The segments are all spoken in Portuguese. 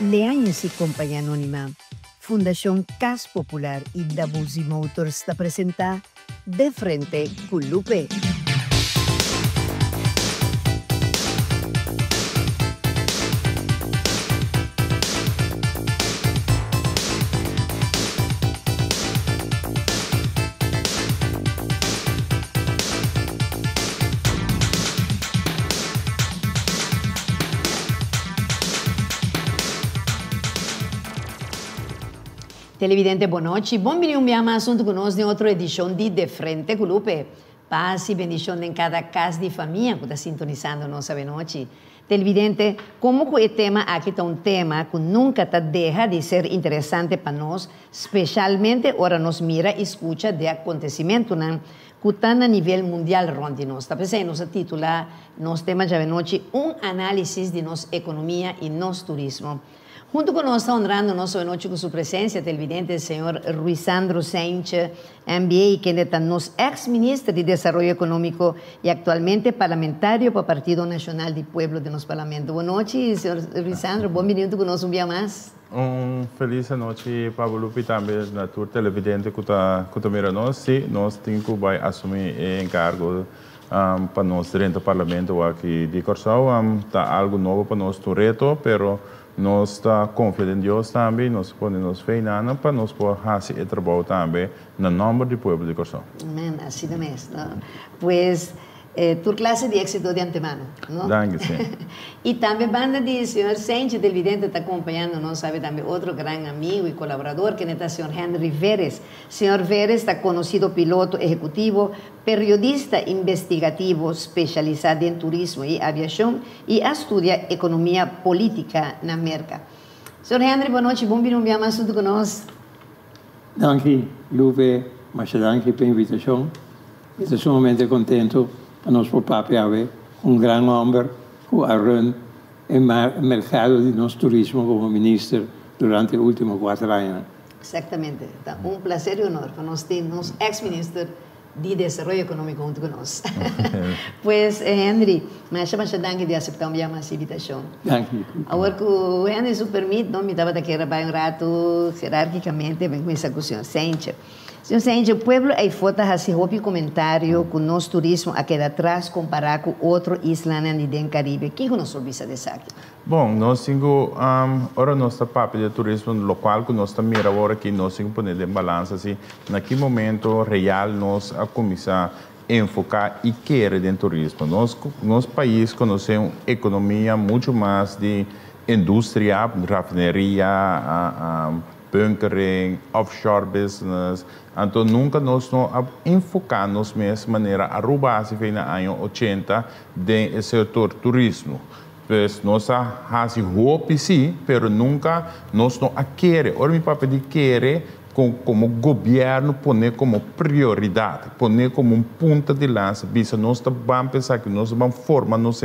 Leanha-se Companhia Anônima, Fundação Cas Popular e Dabuzi Motors está apresentar De Frente com Lupe. Televidente, boa noite. Bom-vindo a mais assunto conosco em outra edição de Frente com Lupe. Paz e bendição em cada casa de família que está sintonizando nossa noite. Televidente, como o tema aqui está um tema que nunca deixa de ser interessante para nós, especialmente ora nos mira e escuta de acontecimento que está a nível mundial onde nós. Está pensando, nós titular, nosso tema de noite, análise de nossa economia e nosso turismo. Junto conosco está honrando nossa noite com sua presença, televidente, o senhor Ruizandro Sánchez, MBA, que é nosso ex-ministro de Desenvolvimento Econômico e atualmente parlamentário para o Partido Nacional do Pueblo de nosso Parlamento. Boa noite, senhor Ruizandro, bom-vindo conosco um dia mais. Feliz noite, Pablo Lupi, também na tua televidente que está mirando nós. Sim, nós temos que assumir o encargo para nós dentro do Parlamento aqui de Corsau. Está algo novo para nós, um reto, mas nós estamos confiantes em Deus também, nós podemos fazer para nós poder fazer o trabalho também no nome do povo de Corsau. Amém, assim mesmo. Pois, tua classe de êxito de antemano, não? Danke, sim. E também banda de senhor Sánchez, televidente, está acompanhando, não sabe também, outro grande amigo e colaborador, que é o senhor Henry Veres. Senhor Veres está conhecido piloto executivo, periodista investigativo especializado em turismo e aviação e estuda economia política na América. Senhor Henry, boa noite, bom-vindo a mais tudo conosco. Danke, Lupe, mas danke pela invitação. Estou sumamente contente para nós papel grande homem que arrumou o mercado de nosso turismo como ministro durante os últimos 4 anos. Exatamente. Então, prazer e honor para nós ter nosso ex-ministro de Desenvolvimento Econômico junto conosco. Pois, Henry, mas danke de aceitar mais invitação. Danke. Agora que o Henry se permite, não me dava daqui a um rato, jerarquicamente, bem com essa questão. Sánchez. Senhor Sánchez, o povo aí fora assim um comentário que o nosso turismo aqui atrás comparado com outro islas do Caribe. O que nós observamos dessa aqui? Bom, nós temos agora nossa parte de turismo local que nós estamos mirando agora que nós temos que pôr em balança assim, naquele momento real nós a começar a enfocar e querer em turismo. Nosso país conhecemos economia muito mais de indústria, rafinaria, bunkering, offshore business. Então, nunca nós não enfocamos de maneira a roubar se vem no ano 80 do setor turismo. Pues nós fazemos sim, mas nunca nós não queremos. Ora, meu papel de querer como governo poner como prioridade, poner como ponta de lança, bisa nós vamos pensar que nós vamos formar, nós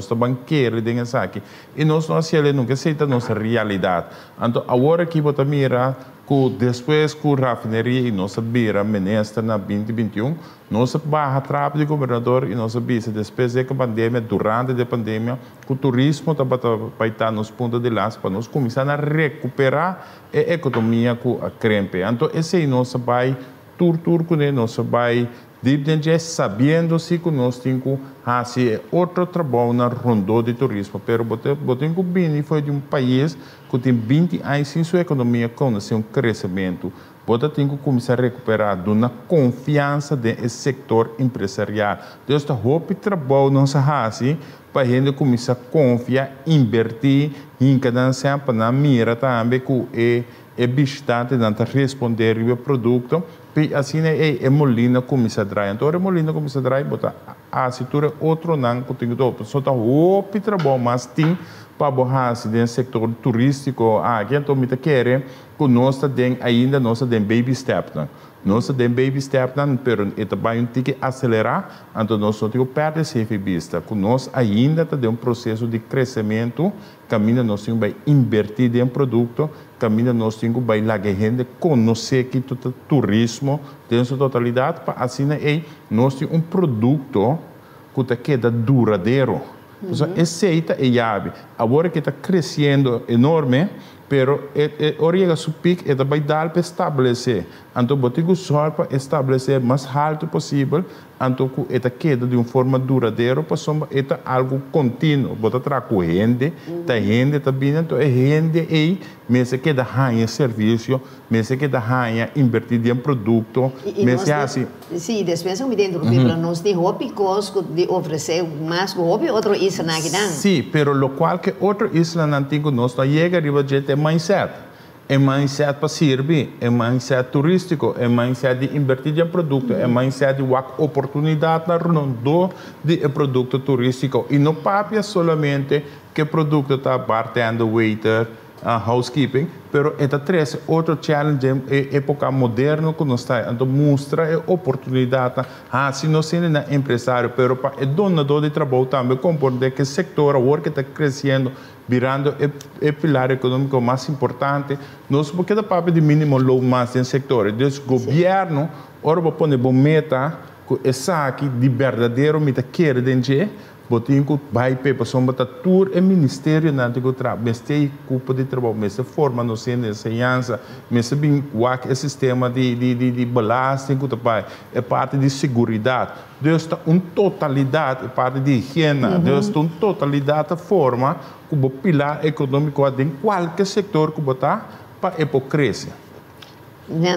vamos querer dentro aqui e nós não aceitamos nunca aceita nossa realidade. Então agora que você mira que depois que a rafinaria e nossa beira ministra na 2021, nós barra trabalho de governador e nossa bisa depois da pandemia, durante a pandemia, que o turismo vai estar nos pontos de lança para nós começar a recuperar a economia que a crempe. Então esse é nosso vai tur com nós vai depende sabendo se que nós temos que fazer outro trabalho na ronda de turismo, mas botem que Bini foi de país que tem 20 anos em sua economia com um crescimento. Você tem que começar a recuperar uma confiança do setor empresarial. Então, esta roupa de trabalho não se faz para a gente começar a confiar, invertir, em cada sempre na mira também que é bastante de responder ao produto. E assim é Molina começa a trazer. Então, Molina começa a trazer, botar a cintura outro não que tem que dar. Só está roupa de trabalho, mas tem para borrar no setor turístico. Aqui então me quer que nós ainda nós tem baby step, nós tem baby step, mas também tem que acelerar. Então nós temos que perder essa vista. Que nós ainda tem um processo de crescimento. Caminho nós temos que invertir em produto. Caminho nós temos que lá que a gente conhecer que o turismo tem sua totalidade para assim nós temos um produto que queda duradouro. Aceita e llave. Agora que está crescendo enorme, pero ahora llega su pico, vai dar para estabelecer. Então, botigo só para estabelecer mais alto possível, então esta queda de uma forma duradoura, para é algo contínuo. Bota trago rende, tá vindo, então rende aí, mesmo que dá ganha serviço, mesmo que dá ganha invertir em produto, mesmo assim. Sim, depois eu me dentro do para nós de hobby conosco de oferecer mais hobby outro isso na guidan. Sim, pero lo qual que outro isla antigo nós não chega arriba de mindset. É mindset para servir, é mindset turístico, é mindset de invertir em produto, é mindset de oportunidade na redondo de produto turístico. E não papia somente que o produto está bartender, waiter, housekeeping, pero esta três outro challenge é época moderna que nós está, então mostra a oportunidade. Se nós somos empresário, pero para o donador de trabalho também compreender que o setor agora que está crescendo, virando o pilar econômico mais importante, nós porque da papel de mínimo low mais em setor. Então, o governo agora vai pôr uma meta que essa aqui de verdadeiro meta quer dentro. Botinho vai para sombra tour é ministério na antigo trabalho, mas tem culpa de trabalho, mas forma no centro de ensinança, mas bem o sistema de balastro que é parte de segurança. Deus está uma totalidade, é parte de higiene, Deus está uma totalidade de forma que o pilar econômico em qualquer setor que botar para a hipocrisia.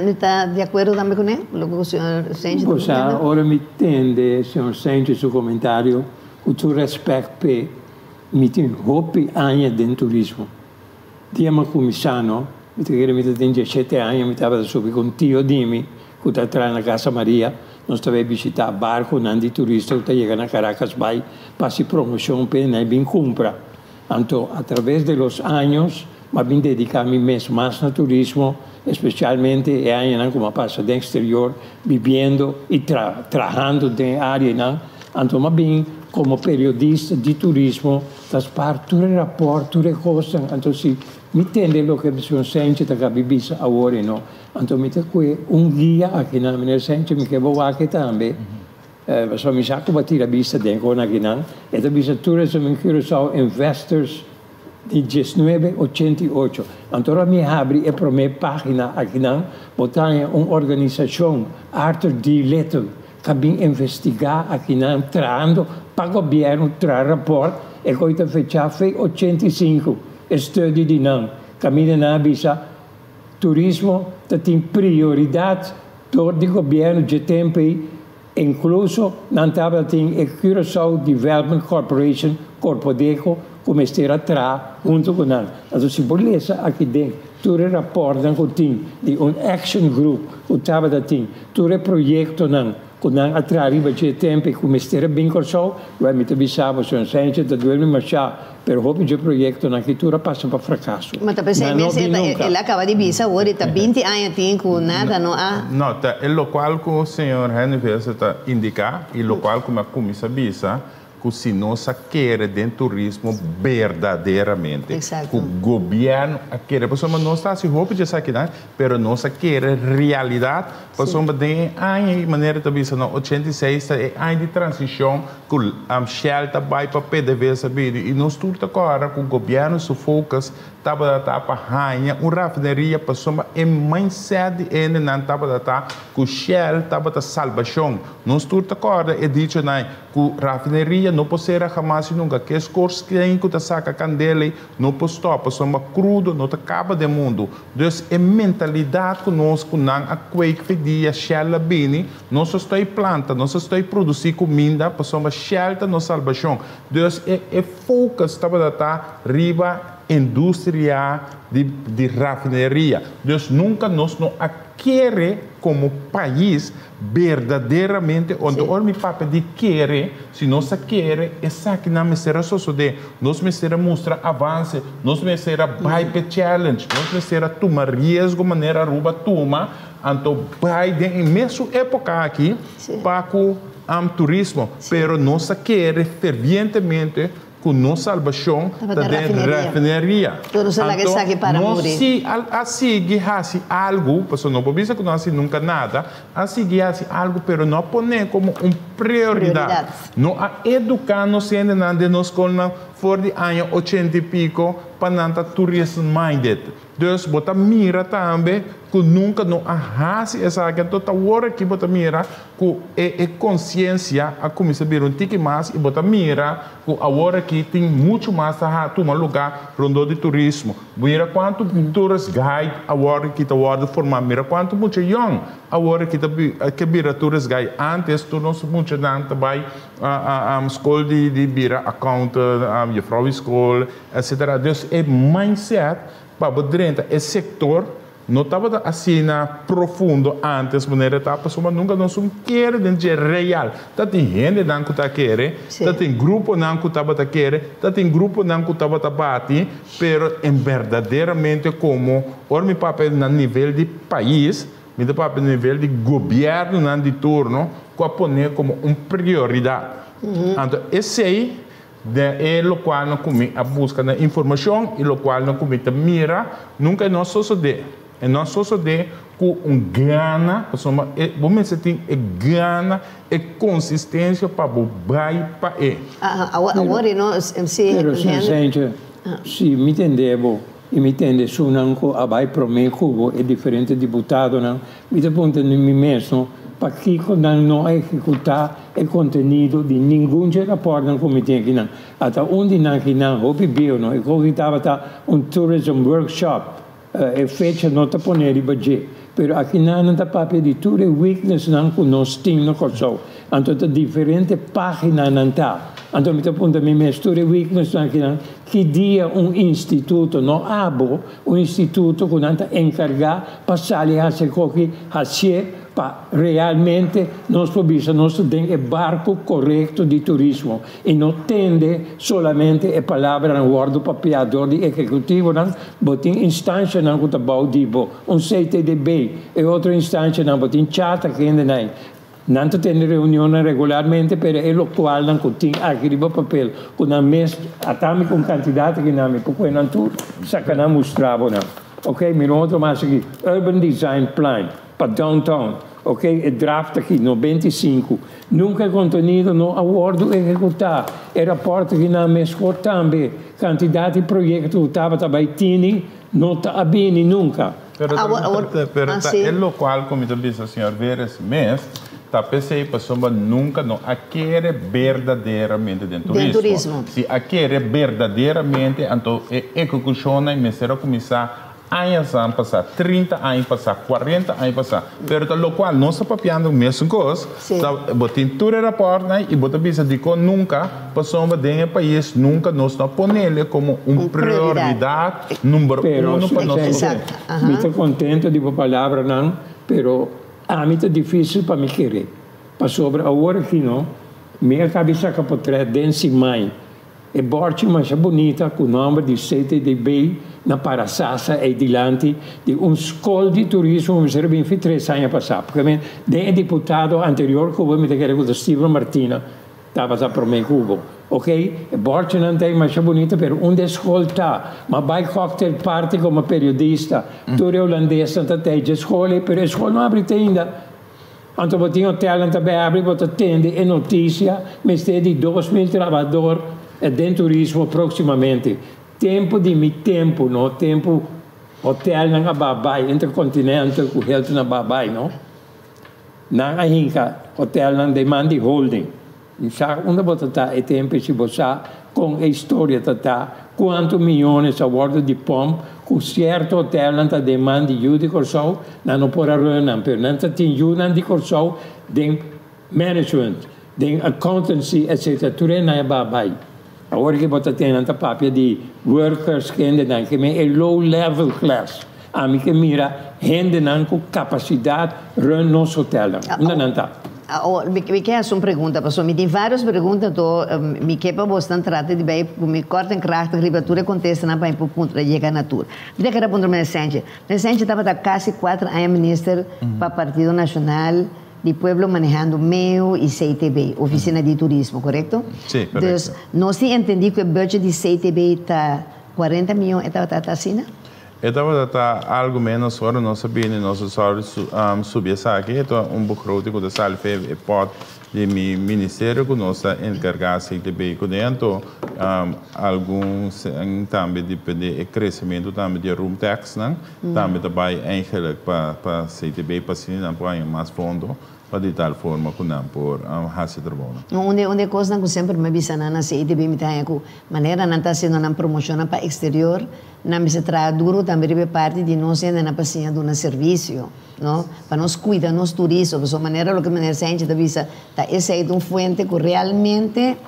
¿Está de acuerdo também com ele? Lo que o senhor sente? Você agora me entende, senhor sente seu comentário. O seu respeito me tem roupa anos de turismo. Dia uma comissão, me tem 17 anos, me estava subir com tio Dimi, que está atrás na Casa Maria, nós estava visitar barco, não de turista, que está chegando a Caracas Bay, para se promoção, para bem compra. Então, através de los anos, me vim dedicar-me mais no turismo, especialmente em anos como passa do exterior, vivendo e trabalhando na área. Então, me vim como periodista de turismo, das partes, tudo rapport, tudo coisa. Então, se me entende o que você sente, que a bibisa agora, não? Então, me tem guia aqui na minha sente, me que vou aqui também. Só me saco para tirar a vista dentro aqui, não? E a vista Tourism in Curaçao Investors de 1988. Então, me abre a primeira página aqui, não? Botar uma organização, Arthur D. Little, que vem investigar aqui, não? Trando para o governo, traz rapport, e coisa fechada foi 85, estudo de não. Caminha na visa, turismo tem prioridade do governo de tempo, incluso não estava tem a Curaçao Development Corporation, Corpodeco, como esteja atrás, junto com nós. Então, se beleza aqui dentro, tudo é rapport que tem, de um action group, que estava tem, tudo é projeto não. Quando atrás de tempo, como esteja bem corso, vai me avisar, se não sente, da duele marchar, pero hope de projeto na cultura passa para fracasso. Mas tá pensando, ele acaba de avisar agora, está 20 anos tem com nada, não há. Não, é o qual que o senhor Henrique está indicar, e o qual como a comissão avisa, que se nós queremos dentro do turismo verdadeiramente. Exato. Que o governo quer, mas não está se roupa de saque, mas nós queremos realidade, mas de maneira de vista, 86 é ano de transição, que a Shell vai para PDVSA e nós tudo agora que o governo se foca estava para uma rafinaria para soma em mindset ainda não estava que o Shell estava da salvação. Nós tudo agora é dito que a rafinaria não pode ser jamais nunca que as coisas que está saca candela não pode stop, soma crudo, não acaba do mundo. Então é mentalidade que nós não a quake dia Shell bem, nós estamos planta, nós estamos produzir comida para soma Shell da nossa salvação. Então é foco estava da riba indústria de rafinaria. Deus nunca nós não quer como país verdadeiramente onde o meu papel de querer, se nós quer essa que não será só de nós me será mostrar avanço, nós me será bypass challenge, nós me será tomar risco maneira ruba toma, então vai em mesma época aqui para o turismo, pero nós quer fervientemente com nossa salvação da refinaria. Então, nós se assim algo, pessoal não pode dizer que nós nunca nada, assim algo, pero não põe como prioridade. Não educar nos ainda de nós com for de ano 80 e pico para não estar tourism minded. Então, bota mira também que nunca não arrase essa que toda hora que bota mira que é consciência a começar a ver um tique mais e bota mira que a hora que tem muito mais a tomar lugar rondo de turismo. Mira quanto tourist guide a hora que está hora de formar, mira quanto muito young a hora que vira tourist guide. Antes tu não muito não vai a escola de vira accountant, je vrouw school, etc. Dus é mindset para dentro é sector não estava assim profundo antes, maneira etapa, mas nunca não são querer de real. Tá tem gente não que tá querer, tá tem grupo não que tá querer, tá tem grupo não que tá bate, pero em verdadeiramente como or mi papel no nível de país, mi papel no nível de governo não de turno, que a poner como prioridade. Então esse aí é o qual não come a busca da informação e o qual não come a mira, nunca é nosso de. É nosso de com gana, vamos dizer, gana e consistência para vai para agora nós gente, se me entendemos e me entende se não a vai para mim cubo é diferente deputado não, me dá ponto em mim mesmo para que não executar o conteúdo de nenhum rapport no comitê aqui não, até onde não que não, o bebê não, e como estava tourism workshop é fecha não está poner de budget, pero aqui não está papel de tudo weakness não que nós temos no corso, então está diferente página não está, então me está apontando a mim tudo weakness não que dia instituto no abo instituto que não está encarregado passar a ser coque a ser para realmente nós podemos ter o barco correto de turismo e não tende solamente a palavra no word papeador de executivo, não, mas tem instância não que está baudibo, CTDB e outra instância não, mas tem chata que ainda não. Não tem reunião regularmente, mas é o qual não tem aquele papel, com a mesma, até com candidato que não me porque não tu sacana mostrava não, ok? Me outro mais aqui, Urban Design Plan para downtown. Ok, é draft aqui, 95. Nunca é conteúdo no acordo executar. É rapporto que não me escuta também. Quantidade de projetos que estava também tini, não está bem nunca. Pero é o qual, como eu disse, senhor Veres, mas tá pensei pessoa nunca não quer verdadeiramente dentro do turismo. Se quer verdadeiramente, então é que funciona e me será começar anos a passar, 30 anos a passar, 40 anos a passar. Pero lo qual não está papiando a mesma coisa. Botem tudo em rapport e botem bisa de que nunca passou dentro do país, nunca nós não ponele como prioridade número 1 para nós. Me estou contente de uma palavra não, pero a mim é difícil para me querer. Para sobre a hora que não, minha cabeça que pode ter dentro mãe. É borte mais bonita com o nome de CTDB na Paraçassa e dilante de escola de turismo que serve 23 anos passado. Porque de deputado anterior que eu me queria com o Steven Martina estava para mim Cuba. Ok? É borte não tem mais bonita, mas onde escola está? Mas vai cocktail party como periodista, tudo é holandês, não tem escola, mas a escola não abre ainda. Então, eu tinha hotel, também abre, eu atende, é notícia, mas tem de 2.000 trabalhadores dentro do turismo proximamente. Tempo de mi tempo, no? Tempo hotel na Babai, intercontinental, com health na Babai, no? Na hinka hotel na demand holding. E sa onde botata e tempo se bossa com a história tata quanto milhões a bordo de pom com certo hotel na demand de corso na não por arruinar, per não tem junan de corso de management, de accountancy, etc. Tudo na Babai. Agora que você tem tanta papel de workers que ainda não, que é low level class. A mim que mira, gente não com capacidade run nosso hotel. Não está. Me quer uma pergunta, pastor. Me tem várias perguntas, me quer bastante trata de bem, me corta em caráter, a agricultura contesta na para o ponto de chegar na tour. Me quer perguntar, Menesente estava quase 4 anos ministro para o Partido Nacional, de pueblo manejando MEU e CITB, Oficina de Turismo, correto? Sim, correto. Então, nós entendemos que o budget de CITB está 40 milhões, está assim? Então, algo menos, agora nós sabemos, nós subir essa aqui, então, begroting que está ali, pode de ministério que nós encarregamos de bem dentro, alguns também depende do crescimento também de room tax, também também eigenlijk para CTB para se não põe mais fundo para de tal forma que não por fazer trabalho. Onde coisa que sempre me avisa na CTB me tem que maneira não está sendo uma promoção para exterior, não me se traz duro também de parte de nós ainda na passinha de um serviço, não? Para nós cuidar nos turistas, de maneira o que me sente da visa, tá essa é uma fonte que realmente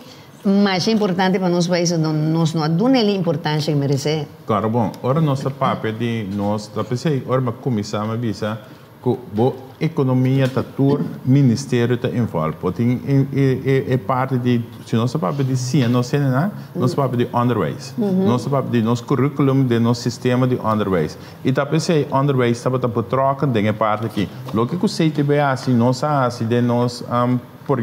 mais importante para nós países, nós não damos a importância que merece. Claro, bom, agora nossa papel de nós, da pensei, agora começamos a visa que a economia está tudo, ministério está envolvido. É parte de, se nossa papel de ciência, nosso papel de underways, nosso papel de nosso currículo, de nosso sistema de underways. E tá pensei, underways estava por troca de parte aqui. O que você tiver assim, nós assim de nós por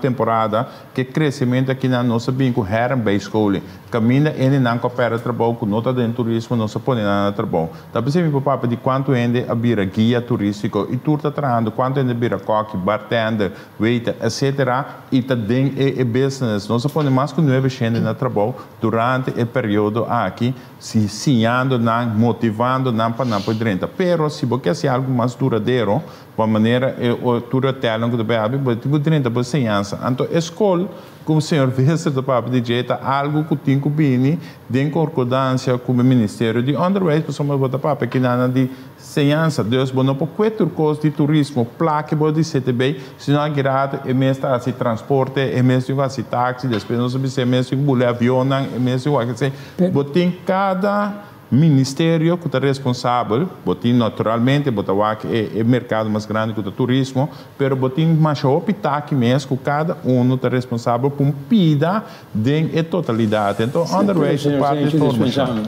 temporada que crescimento aqui na nossa vinco herren bij school caminha ele não coopera trabalho com nota de turismo não se põe na trabalho tá pensando meu papo de quanto ainda abrir guia turístico e tudo trabalhando quanto ainda abrir coque bartender waiter etc e tá den business não se põe mais com 9 gente na trabalho durante o período aqui se ensinando motivando para não poder entrar pero se você quer algo mais duradouro de maneira tudo talento que deve haver tipo 30%. Então, a escola, como o senhor Vester do Papo de Dieta, algo que tem que vir em concordância com o Ministério de Underways, para somos botar papo que nada de ciência. Deus, não por qualquer coisa de turismo, placa, de CTB, se não é grátis, é mesmo assim transporte, é mesmo assim táxi, depois não sabe se é mesmo avião, é mesmo assim. Botem cada ministério que está responsável, botim naturalmente, é o mercado mais grande que o turismo, mas botim mais opitaque mesmo que cada um está responsável por pida de totalidade. Então, underways é parte de formação.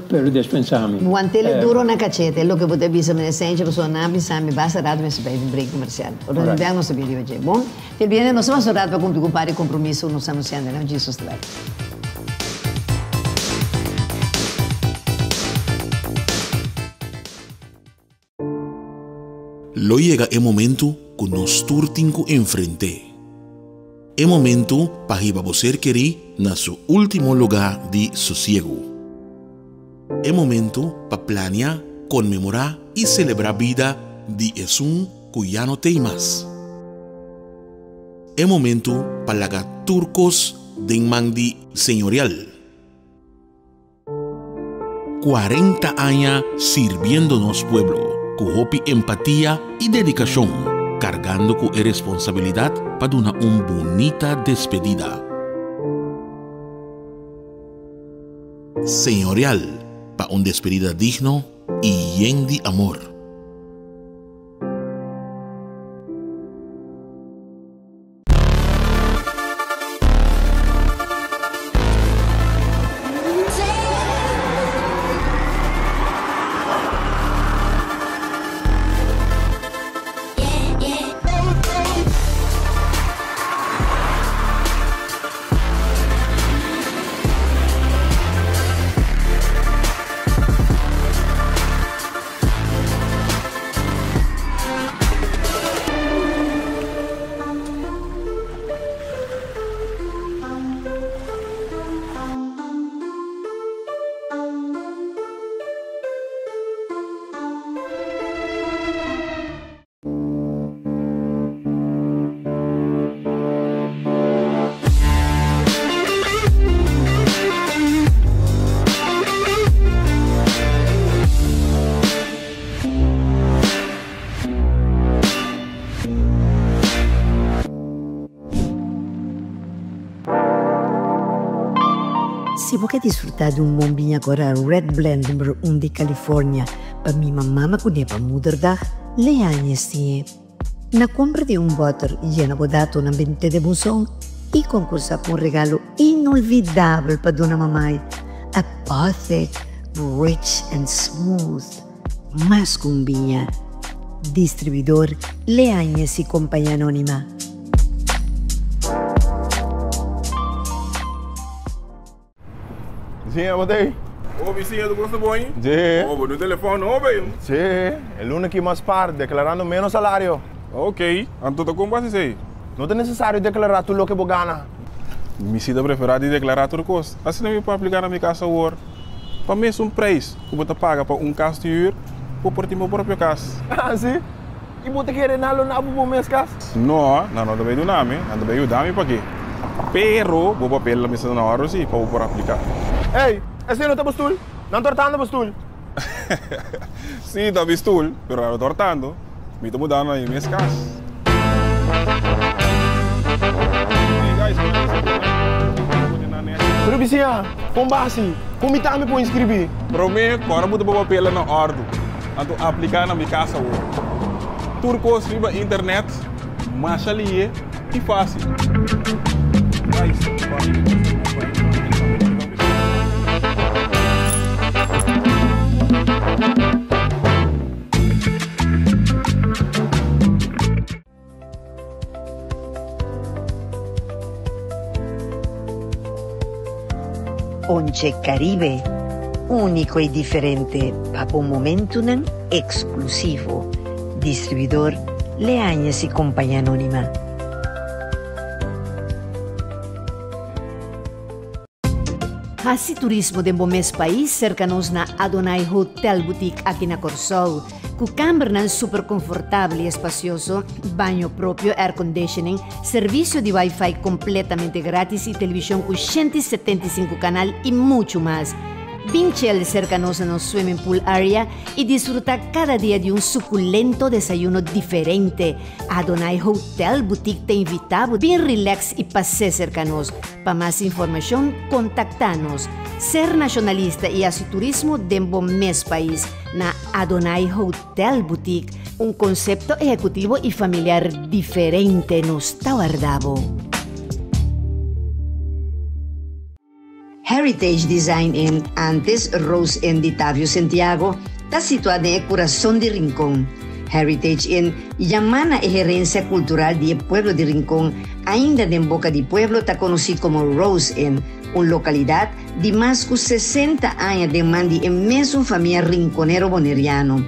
Pero dispensami. O antele duro na cachete, é o que você visa me sente, pessoa não bisa me basta rado me saber em break comercial. O não bem não sabia de hoje. Bom, ele viene nós vamos orar para cumprir o compromisso nos anunciando, não Jesus te vai. Lo llega el momento que nos turtinco enfrente. El momento para que você querer na su último lugar de sosiego. El momento para planear, conmemorar y celebrar vida de Jesús que ya no tem más. El momento para lagar turcos de mandi señorial. 40 años sirviéndonos pueblo. Con empatía y dedicación, cargando con responsabilidad para una bonita despedida. Señorial, para una despedida digno y lleno de amor. Se você quer desfrutar de bom vinho agora, Red Blend número 1 de Califórnia, para minha mamãe que para moederdag, leanhas tinha. Na compra de butter, llena o dato na 20 de buzón e concursa com regalo inolvidável para dona mamãe. A Apothic, rich and smooth, mas com vinha. Distribuidor Leáñez y Compañía Anónima. Sim, eu botei. Ô, vizinho, tu gosta bom, hein? Sim. Ô, no telefone, ô, velho. Sim, el lunes que mais par, declarando menos salário. Ok, então como vai ser? Não é necessário declarar tudo o que você ganha. Me sinto preferado de declarar tudo custo. Assim não me pode aplicar na minha casa hoje. Para mim é um preço que você paga para caso de ir, ou por ti meu próprio caso. Ah, sim? E você quer nada na para o mês caso? Não também do nome, não também o nome para quê? Pero, vou papel na mesa na hora sim, para por aplicar. Ei, esse não está bastul? Não está tortando bastul? Sim, está bastul, pero não está tortando. Me estou mudando aí minhas casas. Pero Bisia, com base, como está me para inscrever? Para mim, agora vou botar papel na ordem. Então, aplicar na minha casa hoje. Tudo que escreva internet, mais ali e fácil. Once Caribe, único y diferente, para un momento exclusivo. Distribuidor Leáñez y Compañía Anónima. Hasi turismo de mes país cercanos na Adonai Hotel Boutique aqui na Corsol, com câmara super confortável e espacioso, banho próprio, air conditioning, serviço de Wi-Fi completamente grátis e televisão com 175 canal e muito mais. Vinchel cercanos no swimming pool area e disfrutar cada dia de um suculento desayuno diferente. Adonai Hotel Boutique te invitamos, bem relax e passe cercanos. Para mais informação, contacta-nos. Ser nacionalista e assim turismo dentro mes país na Adonai Hotel Boutique, um conceito executivo e familiar diferente nos Tauardabo. Heritage Design in antes Rose Inn de Tavio Santiago está situada en el corazón de Rincón. Heritage Inn llamana a gerencia cultural del pueblo de Rincón, ainda en boca de pueblo está conocido como Rose Inn, una localidad de más de 60 años de mandi en mesmo familia rinconero boneriano.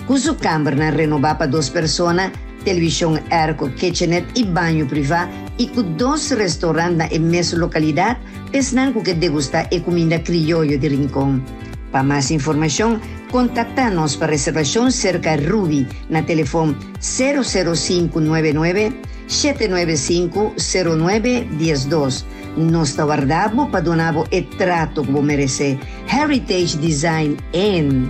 Con su cámara renovada para 2 personas, televisión airco, kitchenette y baño privado y con 2 restaurantes en mesma localidad, pesnan que degustar a comida criollo de Rincón. Para más información, contacta-nos para reservación cerca de Ruby na teléfono 00599 795 0912. Nos guardamos para donar o trato que merece. Heritage Design Inn.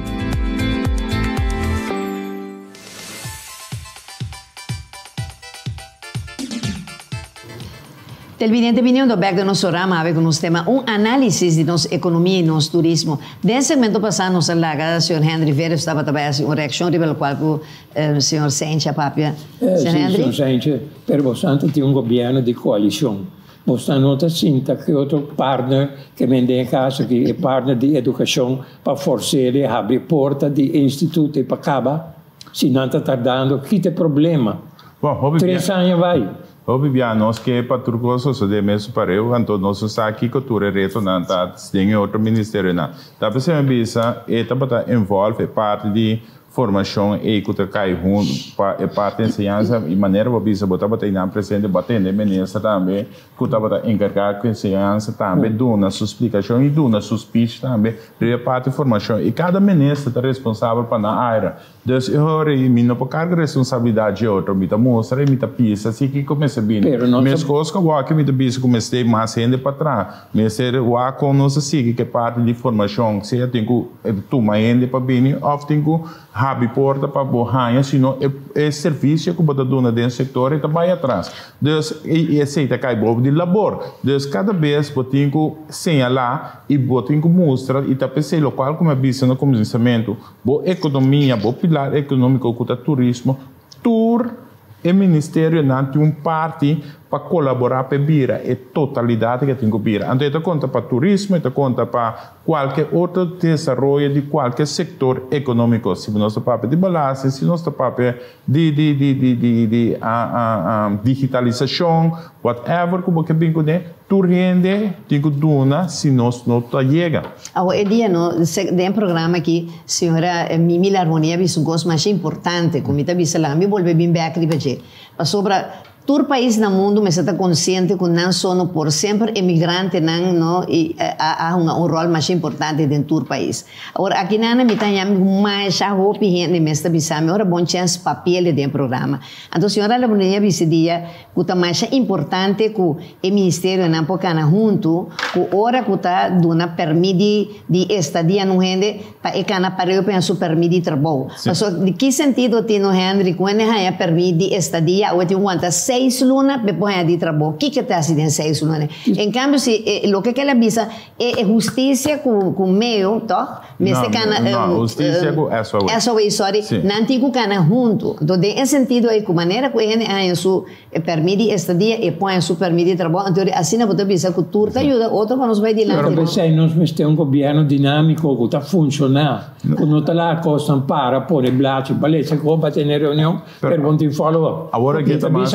Televidente opinião do back do nosso rama, com nos tema análisis de nossa economia e nosso turismo. Desse segmento passado, nossa largada, o senhor Henry Vera estava também uma reação pelo qual o senhor Sencha Papia. Senhor Henry? Senhor Sencha, per bastante tem governo de coalição. Você nota sinta que outro partner que vende em casa, que é partner de educação, para forçar a abrir porta de instituto para acabar. Se não está tardando, que tem problema. Bom, 3 anos vai. Obviamente, nós que para tudo isso de mesmo para eu, então nós estamos aqui com tudo reto na tem outro ministério na. Tá pensando bisa, eta para envolve parte de formação e que cai junto para parte de ensinança e maneira para bisa botar para na presente bater de ministra também, que tá para encarregar com ensinança também, dona sua explicação e dona sua speech também, de parte de formação e cada ministra está responsável para na área. Então, eu não posso carregar responsabilidade de outro, me mostra, me pisa, assim que começa bem. Mas coisas que eu me pisa comecei mais ainda para trás. Mas eu com nós assim que parte de formação, se eu tenho tomar ainda para bem, ou tenho abrir porta para borrar, senão é serviço que eu dou dentro do setor e também atrás. Então, e aceita que é de labor. Então, cada vez eu tenho señalar e eu tenho mostrar e tá pensando local como é bisa no começamento, boa economia, boa pilar econômico, com o turismo, tour e ministério não tem parte para colaborar para Bira a totalidade que tem que Bira. Então, isso conta para turismo, isso conta para qualquer outro desenvolvimento de qualquer setor econômico. Se nós papel de balança, se nós papel de digitalização, whatever, como que bem que tu rende, tem que donar se nós não chega. Hoje dia, tem um programa aqui, senhora Mimi Larmonia, é um gosto mais importante, como está dizendo lá, me volve bem back de pedir. Sobre todo país no mundo, mas está consciente que não só por sempre imigrante não há um rol mais importante dentro do país. Agora aqui na me tem mais a roupa gente me está bisame, ora bom chance papel dentro do programa. Então a senhora Labonia decidia que está mais importante que o ministério não pode junto, que ora que está dando permite de estadia no rende para e cana para eu pensar permite de trabalho. Mas de que sentido tem no Henry quando é permite de estadia ou tem quantas 6 lunas para poder de trabalho. O que está fazendo 6 lunas? Em cambio, se o que ela avisa é justiça com meio, tá? Não, justiça com essa way, sorry. Não tem que cana junto. Então, em sentido aí, com maneira que ele a su permite estadia e põe su permite de trabalho, então assim não pode pensar que turta ajuda outro para nos vai de lá. Pero se nós temos governo dinâmico que está funcionando, que não está lá costam para pôr blate, balete, para ter reunião, per bom follow-up. Agora que está mais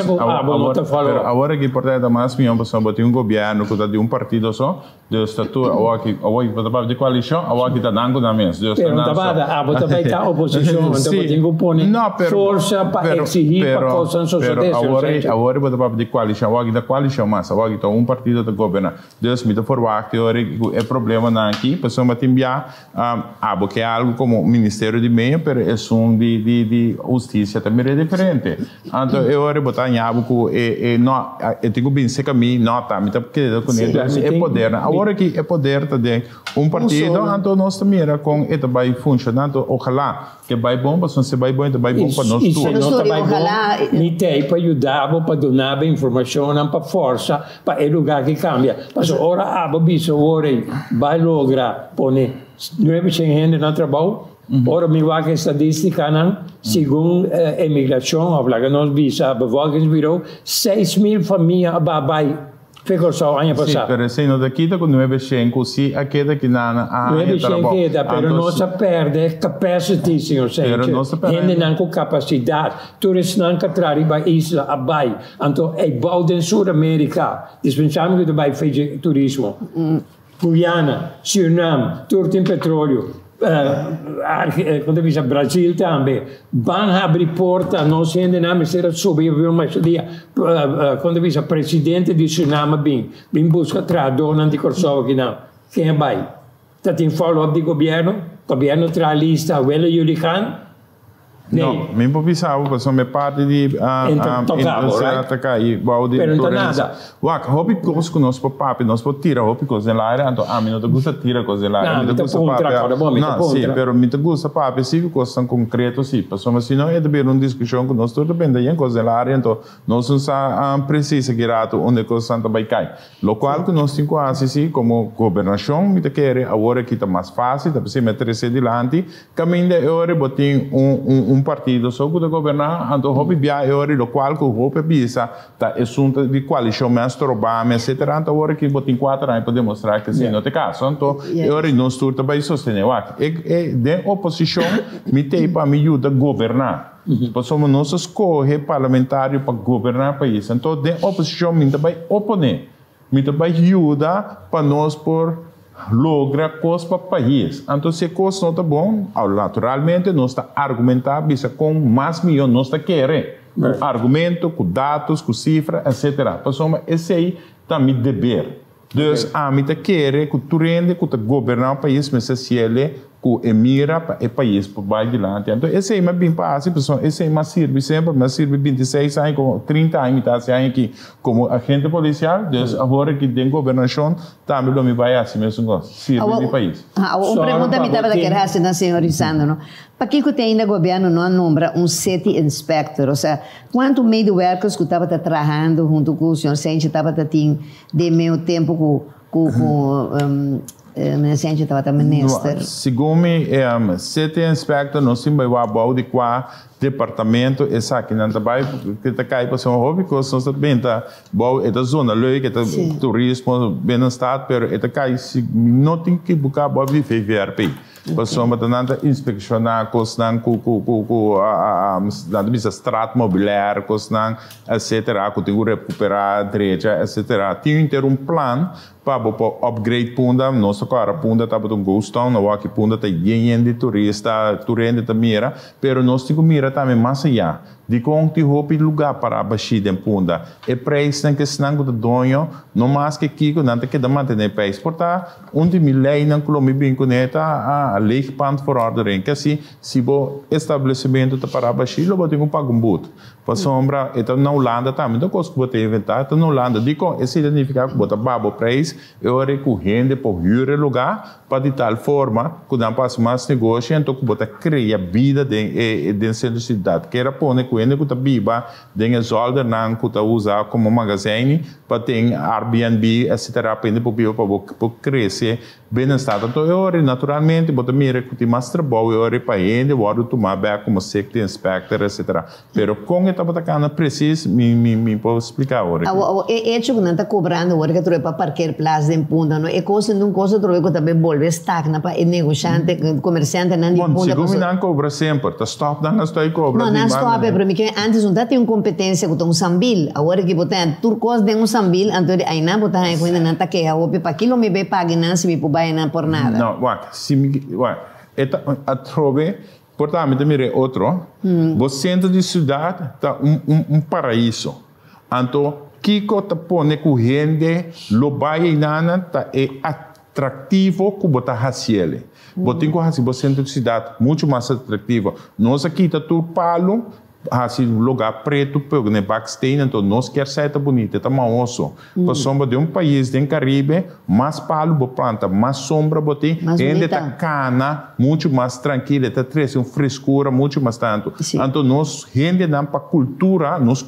agora que importante mais minha pessoa botar governo que está de partido só, de estatura, agora que está de coalição, agora que está dando na mesa. Pero não está vai estar oposição, então tem que pôr força para exigir para coisas sociais. Agora está de coalição, agora que da coalição mas agora que está partido de governo. Deus me dá forward que é problema não aqui, pessoa vai enviar porque é algo como Ministério de Meio, pero é de justiça também é diferente. Então eu agora botar em algo que não, eu tenho bem sei que a mim não tá, me tá querendo com ele é poder. Agora que é poder também partido, então nós também com ele vai funcionando, ojalá que vai bom, mas se vai bom, vai bom para nós todos. Ojalá me tem para ajudar, para donar informação, para força, para o lugar que cambia. Mas ora a bicho vai lograr pôr 900 gente no trabalho. Ora me vai que estatística não, segundo a imigração, a placa nós visa a bevolkingsbureau, 6.000 famílias vai ficou só ano passado. Sim, mas se não daqui com 900, se aqui daqui na 900 queda, pero nós perde capacity, senhor Sérgio. Gente não com capacidade, turistas não que trarem para isla abai. Então é bom em Sul-América, dispensamos que vai fazer turismo. Guyana, Suriname, tudo tem petróleo. Quando dice Brasil também van abrir porta não se ainda não será subir mas dia quando dice presidente de Suriname bem busca tradutor não de Kosovo que não quem vai tá tem follow up de governo traz lista vela Yulikan não, me improvisava, porque sou parte de atacar e balde. Pero não nada. Wak, hobby coisas que nós papi, nós podemos tirar hobby coisas lá, então a mim não te gusta tirar coisas lá, me gusta papi. Não, sim, pero me gusta papi, sim, coisas tão concretas, sim. Pessoal, mas se não é de ver uma discussão que nós tudo depende de coisas lá, então nós não precisa que rato onde coisas são também cai. Lo qual que nós temos assim, como governação, me te quer agora que está mais fácil, tá para meter esse dilante, caminho de hora botem partido só que governar, então hobby bia é hora, lo qual que o hobby bisa, tá assunto de coalição mais Obama, etc. Então hora que botem 4 anos para demonstrar que sim, não tem caso. Então é hora de nós tudo também sostener. De oposição, me tem para me ajudar a governar. Somos nós escolhe parlamentário para governar o país. Então de oposição, me também oponer, me também ajuda para nós por logra coisas para o país. Então, se a coisa não está bom, naturalmente, nós está argumentando com mais milhões, nós está querendo. Argumento, com dados, com cifras, etc. Então, esse aí está meu dever. Então, a mim está querendo que tu rende, que tu governar o país, mas se ele que emira para o país para vai adiante. Então, esse aí é bem fácil, pessoal. Esse aí me serve sempre, me serve 26 anos, com 30 anos, está aqui como agente policial. Então, agora que tem governação, também não me vai assim mesmo, serve de país. Uma pergunta me estava querendo fazer, senhor Isandro, não? Para que ainda o governo não nombra city inspector? Ou seja, quanto meio de workers que estava trabalhando junto com o senhor Sente, estava tendo de meio tempo com Segundo me, city inspector não se vai de qua departamento essa aqui não vai que tá cai para ser um hobby que nós também tá bom essa zona leuk essa turismo bem no estado pero essa cai se não tem que buscar boa VRP passou uma tananta inspecionar cosnan nada bisa strato mobiliário cosnan etc que tem que recuperar direita etc tem ter plan para upgrade punda nossa cara punda tá botando gostão na aqui punda tá de turista turende tá mira pero nós temos mira também mais allá de com te hopi lugar para abaixar de punda e preço não que senão do dono não mais que aqui não tem que dar manter para exportar onde milhões não colombo bem conecta a lei pant for ordering que assim se o estabelecimento tá para abaixar lo botem pagar boot para sombra então na Holanda também então coisa que botar inventar então na Holanda de com esse significa que botar babo preço eu recorrendo por hure lugar para de tal forma que não passa mais negócio então que botar criar vida de cidade que era pôr quando que tá biba den zolder nan que tá usar como magazine para ter Airbnb etc para poder para crescer bem-estar então eu naturalmente botar mira que tem mais trabalho eu para ele vou tomar back como safety inspector etc pero com esta batacana preciso me pode explicar agora é que não está cobrando agora que tu para parquear plaza em Punda não é coisa não coisa tu que também volve stagna para o negociante comerciante não de Punda bom se não cobra sempre tá stop não está cobra não stop para mim que antes não tinha competência com um sambil agora que botar turcos de um sambil então aí não botar aí quando não tá que o para aquilo me vai pagar não se me pubai não por nada não se a trove portanto mire outro o centro de cidade tá paraíso então Kiko tá pone corrente lo vai nana tá é atrativo que botar raciele botem com assim o centro de cidade muito mais atrativo nós aqui tá tudo palo assim lugar preto pelo né backstage então nós quer certa bonita tá maoso para sombra de país do Caribe mais palo bo planta mais sombra botem ainda tá cana muito mais tranquila tá traz frescura muito mais tanto então nós rende não para cultura nós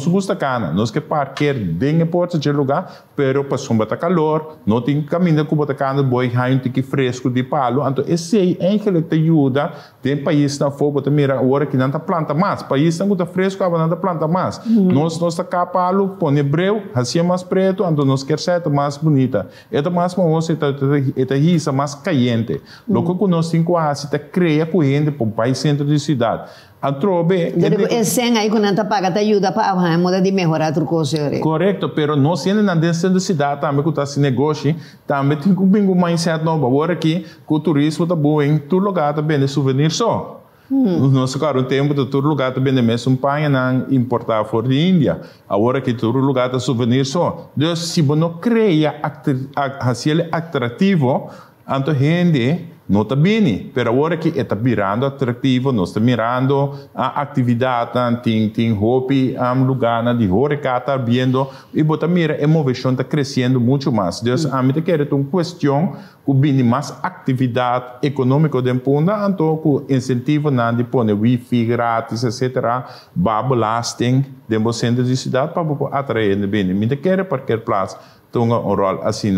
gosta cana nós que parquear bem a porta de lugar pero para sombra tá calor não tem caminho que botar cana boi raio que fresco de palo então esse aí que te ajuda tem país na fogo botar mira agora que não tá planta mais país não está fresco não tá planta mais nós tá cá palo põe breu assim mais preto então nós quer certo mais bonita é mais moço é risa mais caliente logo que nós temos quase tá cria corrente para o país centro de cidade a trobe esse aí quando não tá paga te ajuda para a moda de melhorar tudo coisa correto pero nós temos na dentro da cidade também que tá se negócio também tem que bingo mindset novo agora aqui que o turismo tá bom em todo lugar também é souvenir só nós agora o tempo de todo lugar também mesmo panha não importar fora de Índia agora que todo lugar tá souvenir só então se você não cria aquele atrativo então gente não está bem, mas agora que está virando atrativo, nós estamos mirando a atividade, tem hobby, lugar de horeca, está vendo, e bota mira, a inovação está crescendo muito mais. Então, a mim quero uma questão que vem mais atividade econômica de Punda, então, com incentivo de pôr wifi grátis, etc., babelasting, de centro de cidade, para atrair bem. Eu quero porque plaats, tem um rol assim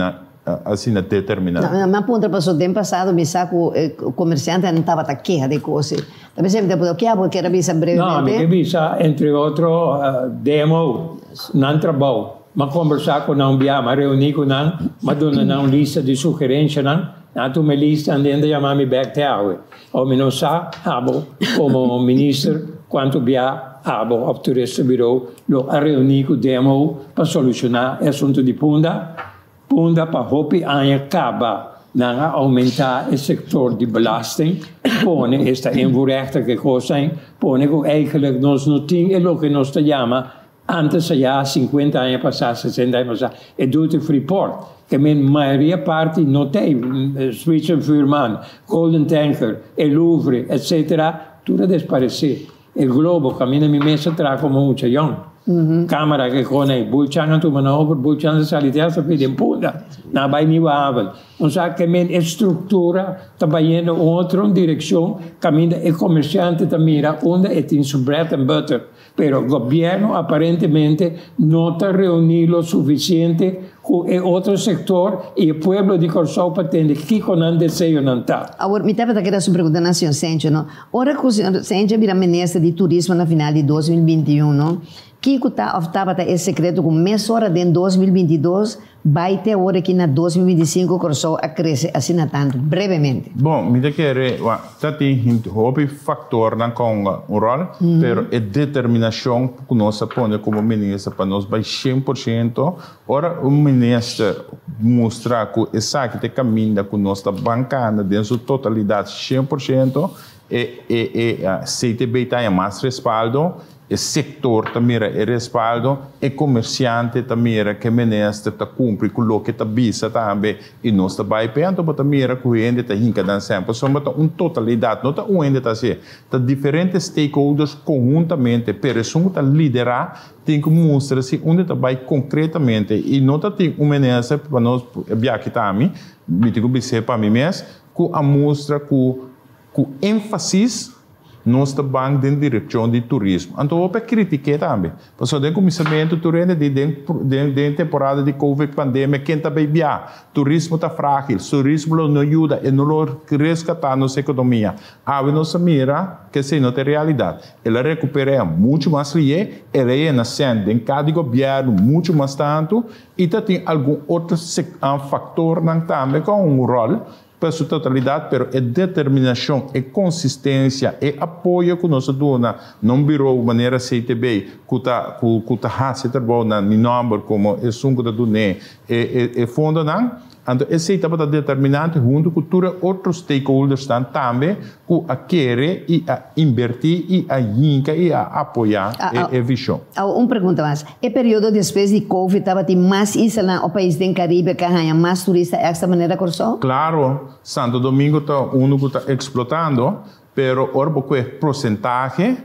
determinado. Mas ponto passou o tempo passado, me saco o comerciante não estava a queixa de coisas. Também sempre depois o que eu quero avisar brevemente. Não, me avisa entre outro demo, não trabalho, mas conversar com não via, mas reunir com não, mas dona não lista de sugerência não, tu me lista andando chamar me back te awe. Ou me não sa, como ministro quanto via abo ao turista bureau, lo a reunir com demo para solucionar o assunto de Punda para hopi acaba na aumentar o setor de belasting, pone esta invoerrechtelijke kosten, pone que eigenlijk nós não temos o que nós chama antes já 50 anos passados, 60 anos passados, é duty free port, que a maioria parte não tem, Spitzenführmann, Golden Tanker, o Louvre, etc., tudo desapareceu. O globo caminha minha mesa traz como muito young. Câmara que conhece, bulchan tu manobra, bulchan salitea sa pide Punda, na vai nivável. Não sabe que a estrutura está indo em outra direção, caminha e comerciante está mira onde é tem su bread and butter, pero o governo aparentemente não está reunindo o suficiente que outro sector e o povo de Corsopa tem que com um desejo não tá. Agora, me estava aqui a sua pergunta na senhora Sérgio, não? Ora que o senhor Sérgio vira ministro de turismo na final de 2021, não? Que estava esse secreto com mês hora de 2022 vai ter hora que na 2025 Corsopa a crescer assim tanto, brevemente. Bom, me quer tem hobby fator na Congo um rol, pero é determinação que nós põe como ministro para nós vai 100%. Ora o ministro mostrar que exato caminha com nossa bancada dentro da totalidade 100% CTB tem mais respaldo. O setor também é respaldo, o comerciante também que ministra está cumpre com o que está visa também e nós está vai pento para também que o ente está hinca dan sempre, só uma totalidade, não está um ente está assim, está diferentes stakeholders conjuntamente, pero isso está liderar, tem que mostrar se onde está vai concretamente e não está tem ministra para nós viajar também, me digo bem para mim mesmo, que a mostra com ênfase nós estamos na direção de turismo. Então, eu critiquei também. Porque o comissamento turismo de temporada de Covid, pandemia, quem está bem viajar. Turismo está frágil, turismo não ajuda e não resgata a nossa economia. A nossa mira, que se não tem realidade. Ela recupera muito mais lié, ela é nascente em cada governo muito mais tanto, e tem algum outro fator também com um rol, para sua totalidade, pero é determinação, é consistência, é apoio que nós damos, não virou maneira CTB, que está fazendo trabalho na número como é sungo da Duné, é fundo não. Então, esse etapa determinante junto com todos os outros stakeholders também que a querer e a invertir e a inca e a apoiar a visão. Uma pergunta mais. O período depois de Covid estava mais isla no país do Caribe que há mais turistas desta maneira Corso? Claro, Santo Domingo está um que está explotando, pero orbo que porcentagem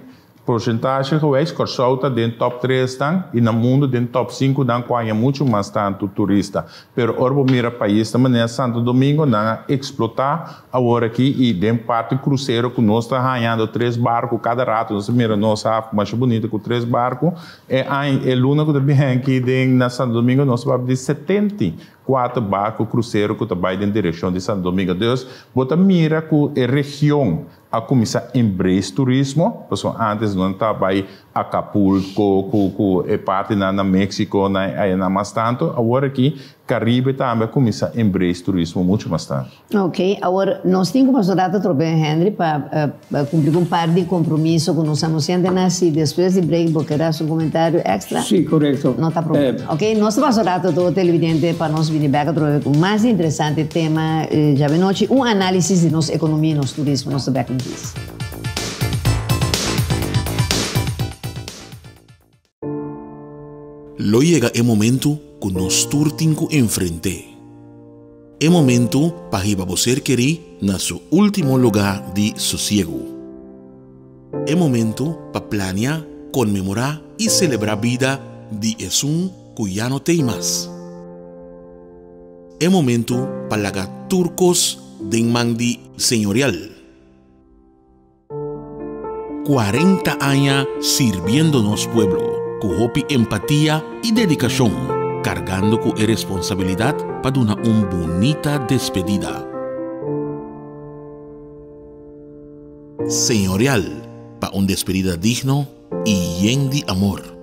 que é Corso está dentro top 3 e no mundo dentro top 5 dan quase muito mais tanto turista. Pero orbo mira país também Santo Domingo não explotar agora aqui e dentro parte cruzeiro que nós está ganhando 3 barcos cada rato, nós mira nossa mais bonita com 3 barcos é luna que também aqui dentro na Santo Domingo nós vamos de 74 barcos cruzeiro que vai em direção de Santo Domingo. Deus, bota mira que a região a começar a embrace turismo, porque antes não estava aí Acapulco, é parte na México, na mais tanto, agora aqui Caribe também começa a embrace turismo muito mais tanto. Ok, agora nós temos que passar a trocar Henry para cumprir um par de compromissos que nós anunciamos assim, depois de break, porque era um comentário extra. Sim, correto. Não está problema. Ok, nós vamos passar a todo o televidente para nós vir back a trocar com mais interessante tema já de noite, análise de nossa economia e nosso turismo, nosso back disso. Lo llega el momento que nos turtinco enfrente. El momento para que você querer na su último lugar de sosiego. El momento para planear, conmemorar y celebrar vida de Jesús que ya no tem más. El momento para lagar turcos de mandi señorial. 40 años sirviéndonos pueblo, con hopi empatía y dedicación, cargando con responsabilidad para una bonita despedida. Señorial, para una despedida digno y lleno de amor.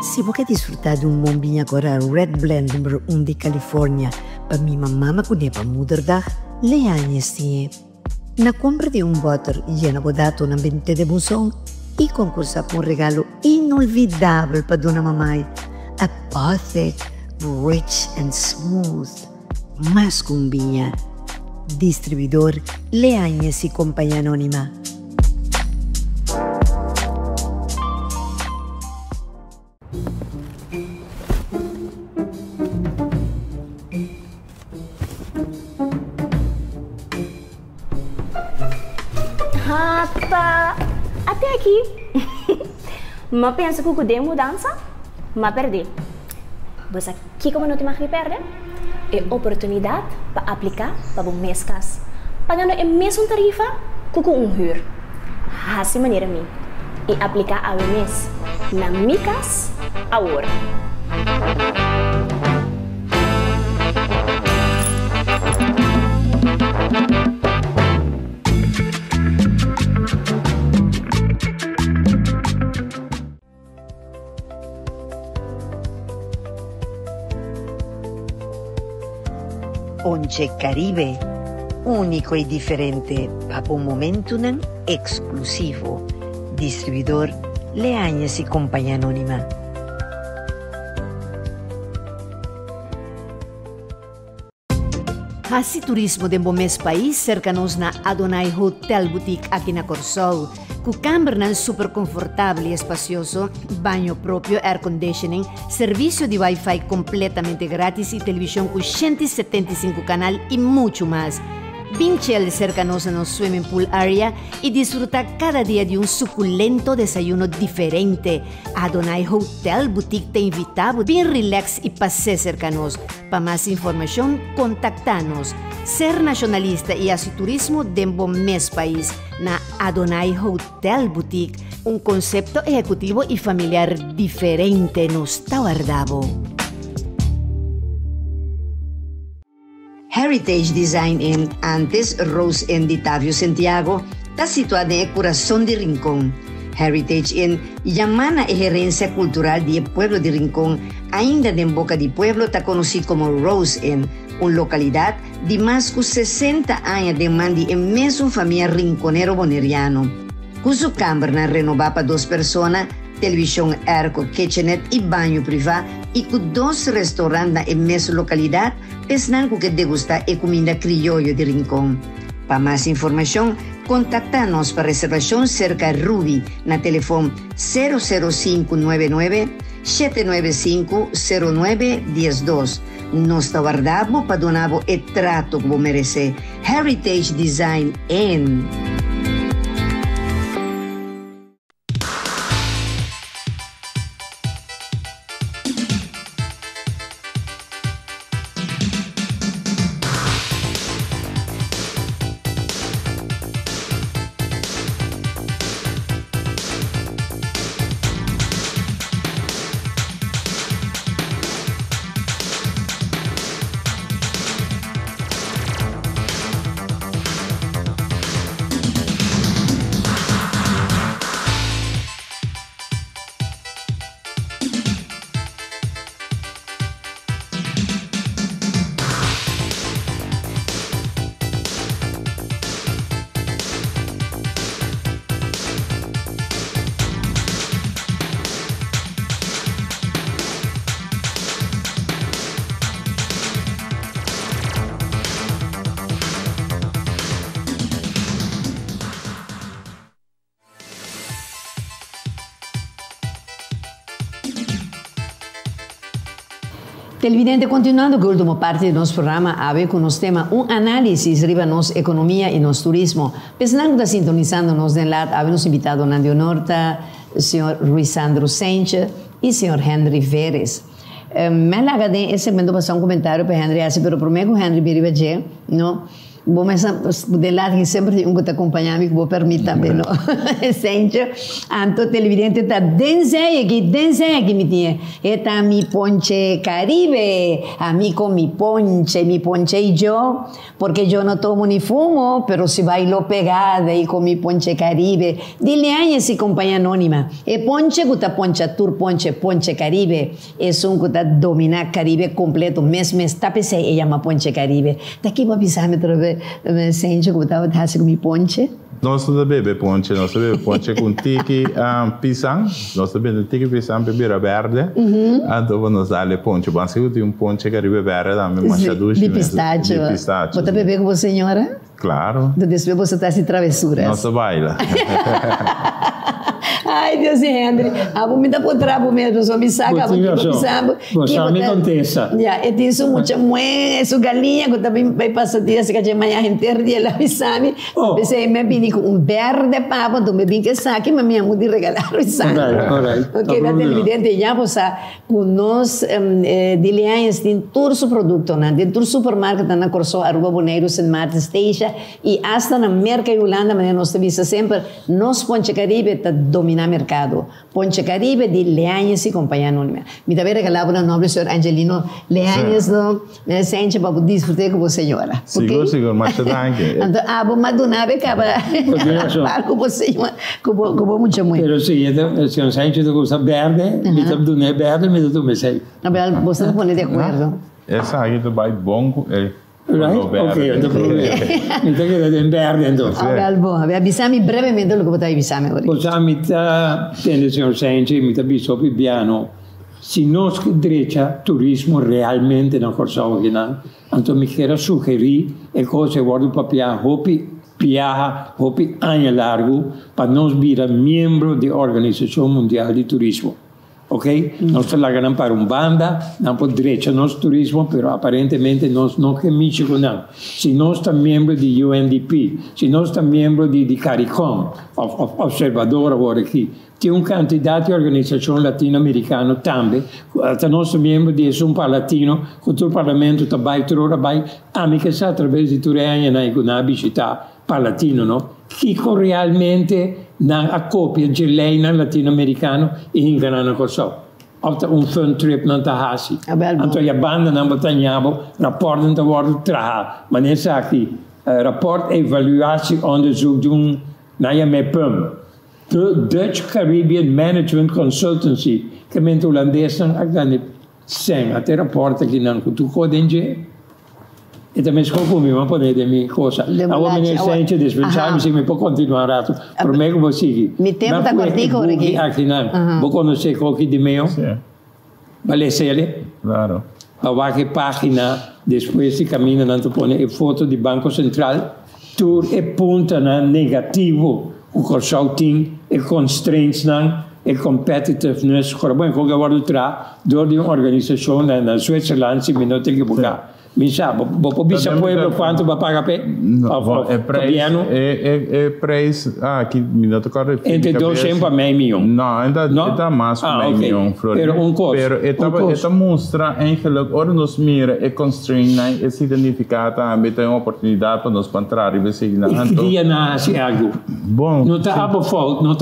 Si vos querés disfrutar de un bombinha agora Red Blend número 1 de California, para mi mamá con para moederdag, le añes na compra de un butter llena bodato na 20 de buzón y concursa por un regalo inolvidable para dona mamá. A perfect, rich and smooth. Más cumbinha. Distribuidor Leáñez y Compañía Anónima. Rata, até aqui. Mas pensa que eu dei mudança, mas perdi. Mas aqui como não tem mais que perder, é oportunidade para aplicar para o mês cas. Pagando a mesma tarifa que um huur. Assim maneira mim. E aplicar a mês na minha casa agora. Once Caribe, único y diferente, para un momento exclusivo. Distribuidor Leáñez y Compañía Anónima. Hasi turismo de Bomes país cercanos na Adonai Hotel Boutique aqui na Corsol, com câmara super confortável e espacioso, banho próprio, air conditioning, serviço de Wi-Fi completamente grátis e televisão com 175 canal e muito mais. Vinchel cercanos no swimming pool area e disfrutar cada dia de um suculento desayuno diferente. Adonai Hotel Boutique te invitamos, bem relax e passeio cercanos. Para mais informação, contacta-nos. Ser nacionalista e assim turismo de bom mês país na Adonai Hotel Boutique, um conceito executivo e familiar diferente nos Tauardabo. Heritage Design Inn, antes Rose Inn de Tavio Santiago, está situada en el corazón de Rincón. Heritage Inn llama a gerencia cultural del pueblo de Rincón, ainda en boca de pueblo está conocido como Rose Inn, una localidad de más de 60 años de mandi en mesmo familia rinconero boneriano. Con su cámara renovada para 2 personas, televisión airco, kitchenette y baño privado, y con 2 restaurantes en mesma localidad, pensando que degustar a comida criollo de Rincón. Para más información, contacta-nos para reservación cerca de Ruby, na teléfono 00599 795 0912. Nos guardamos para donar el trato que merece. Heritage Design Inn. Televidente, continuando com a última parte do nosso programa, a ver com nos tema análise sobre nossa economia e nosso turismo. Pensando que está sintonizando-nos de lado, havemos invitado Nandio Norta, o senhor Rui Sandro Sánchez e o senhor Henry Veres. Me laga de esse momento passar comentário para Henry, mas primeiro que Henry biribaje, não? Bom, mas de lado que sempre tem que te acompanhar, que vou permitir também, não? Sente, anto televidente tá dense aqui me tinha. Eta mi ponche Caribe, a mí con mi ponche y yo, porque yo no tomo ni fumo, pero si bailo pegada y con mi ponche Caribe. Dile a esa compañía anónima, ponche guta poncha tour ponche Caribe, es un guta domina Caribe completo, mes tapese e llama ponche Caribe. Daqui para pisar me trove sente guta tasi com mi ponche. Nós bebe ponche com tiki pisang, nós bebe tiki pisang bebeira verde, então vamos dar ponche, mas eu tenho ponche Caribe verde também, machaduz de pistache. Você bebe com você, senhora? Claro. Depois você está sem travessuras. Nossa baila. Ai, Deus e Henry. A vomita por trabo mesmo, só me saca, você me contesta. Já, eu tenho muita mãe, essa galinha, que também vai passar dias, que a manhã inteira, dia lá me sabe. Você me vem com verde papo, então me vem que saque, mas minha mãe regalar o saque. Ok, da televidente, já você, com nós, dilianhas, tem todo o produto, tem todo o supermercado, na Corso, Aruba Boneiro, St. Martin's Station, e hasta na Merca e Holanda, mas nós temos sempre, nós Ponche Caribe, está dominar mercado. Ponche Caribe de Leanhas e Companhia Anônima. Me também regalava o nobre senhor Angelino Leanhas, não? Me sente para desfrutar com você, senhora. Seguro, mas danke. Então, mas do nada acaba com você, com muito muito. Pero sim, se eu sente que você verde, me dá do verde, me dá do me sei. Você não pode de acordo. Essa aí do bai bom Right? Ok, non problema. Mi sa che è verde entonces. Avvisami brevemente lo che potevi avvisarmi ora. Possiamo tenere, signor Senci, mi sta bisogno piano. Se non derecha turismo realmente non corso che non. Anto mi chiede suggerire e cose guardo papia hopi piaja hopi anni largo per non sbira membro dell'Organizzazione Mondiale di Turismo. Ok? Non sta lavorando per un banda, non può direito al nostro turismo, però apparentemente non capisce con noi. Se non sta membro di UNDP, se non sta membro di CARICOM, osservatore ora qui, c'è un candidato di organizzazione latinoamericana tambe, il nostro membro di un palatino, con il Parlamento tabai trora bai, amiche sa attraverso i tureni e una città palatino, no? Chi realmente na accopia geleina latino-americano e ingranano cosò. Ofta un fun trip non tahasi. Anto ya banda non botaniamo, rapport non worden traha. Maar net sa ki, rapport evaluatie onderzoek doen na je met PUM. De Dutch Caribbean Management Consultancy, che mente Holandees dan agani sen, a te rapport che non tu codenje. E também escolhi uma poder de minha coisa. A homem sente dispensar, mas me pode continuar rato. Por mim vou seguir. Me tempo da cortico aqui. Aqui não. Vou conhecer qualquer de meu. Vale ser. Claro. A que página depois se caminha não põe foto de Banco Central. Tour e ponta na negativo. O consulting e constraints não. E competitiveness. Gewoon qualquer word tra door die organisatie na Zwitserland se me não tem que buscar. Mi sa, vou bisa pueblo quanto vai pagar pe? É preço, que me dá tocar. Entre 200 a meio milhão. Não, ainda mais meio milhão, Pero um custo. Pero esta mostra eigenlijk, ora nos mira e constrain e significado também tem uma oportunidade para nos entrar e ver se na anto. Dia na se algo. Bom. Não está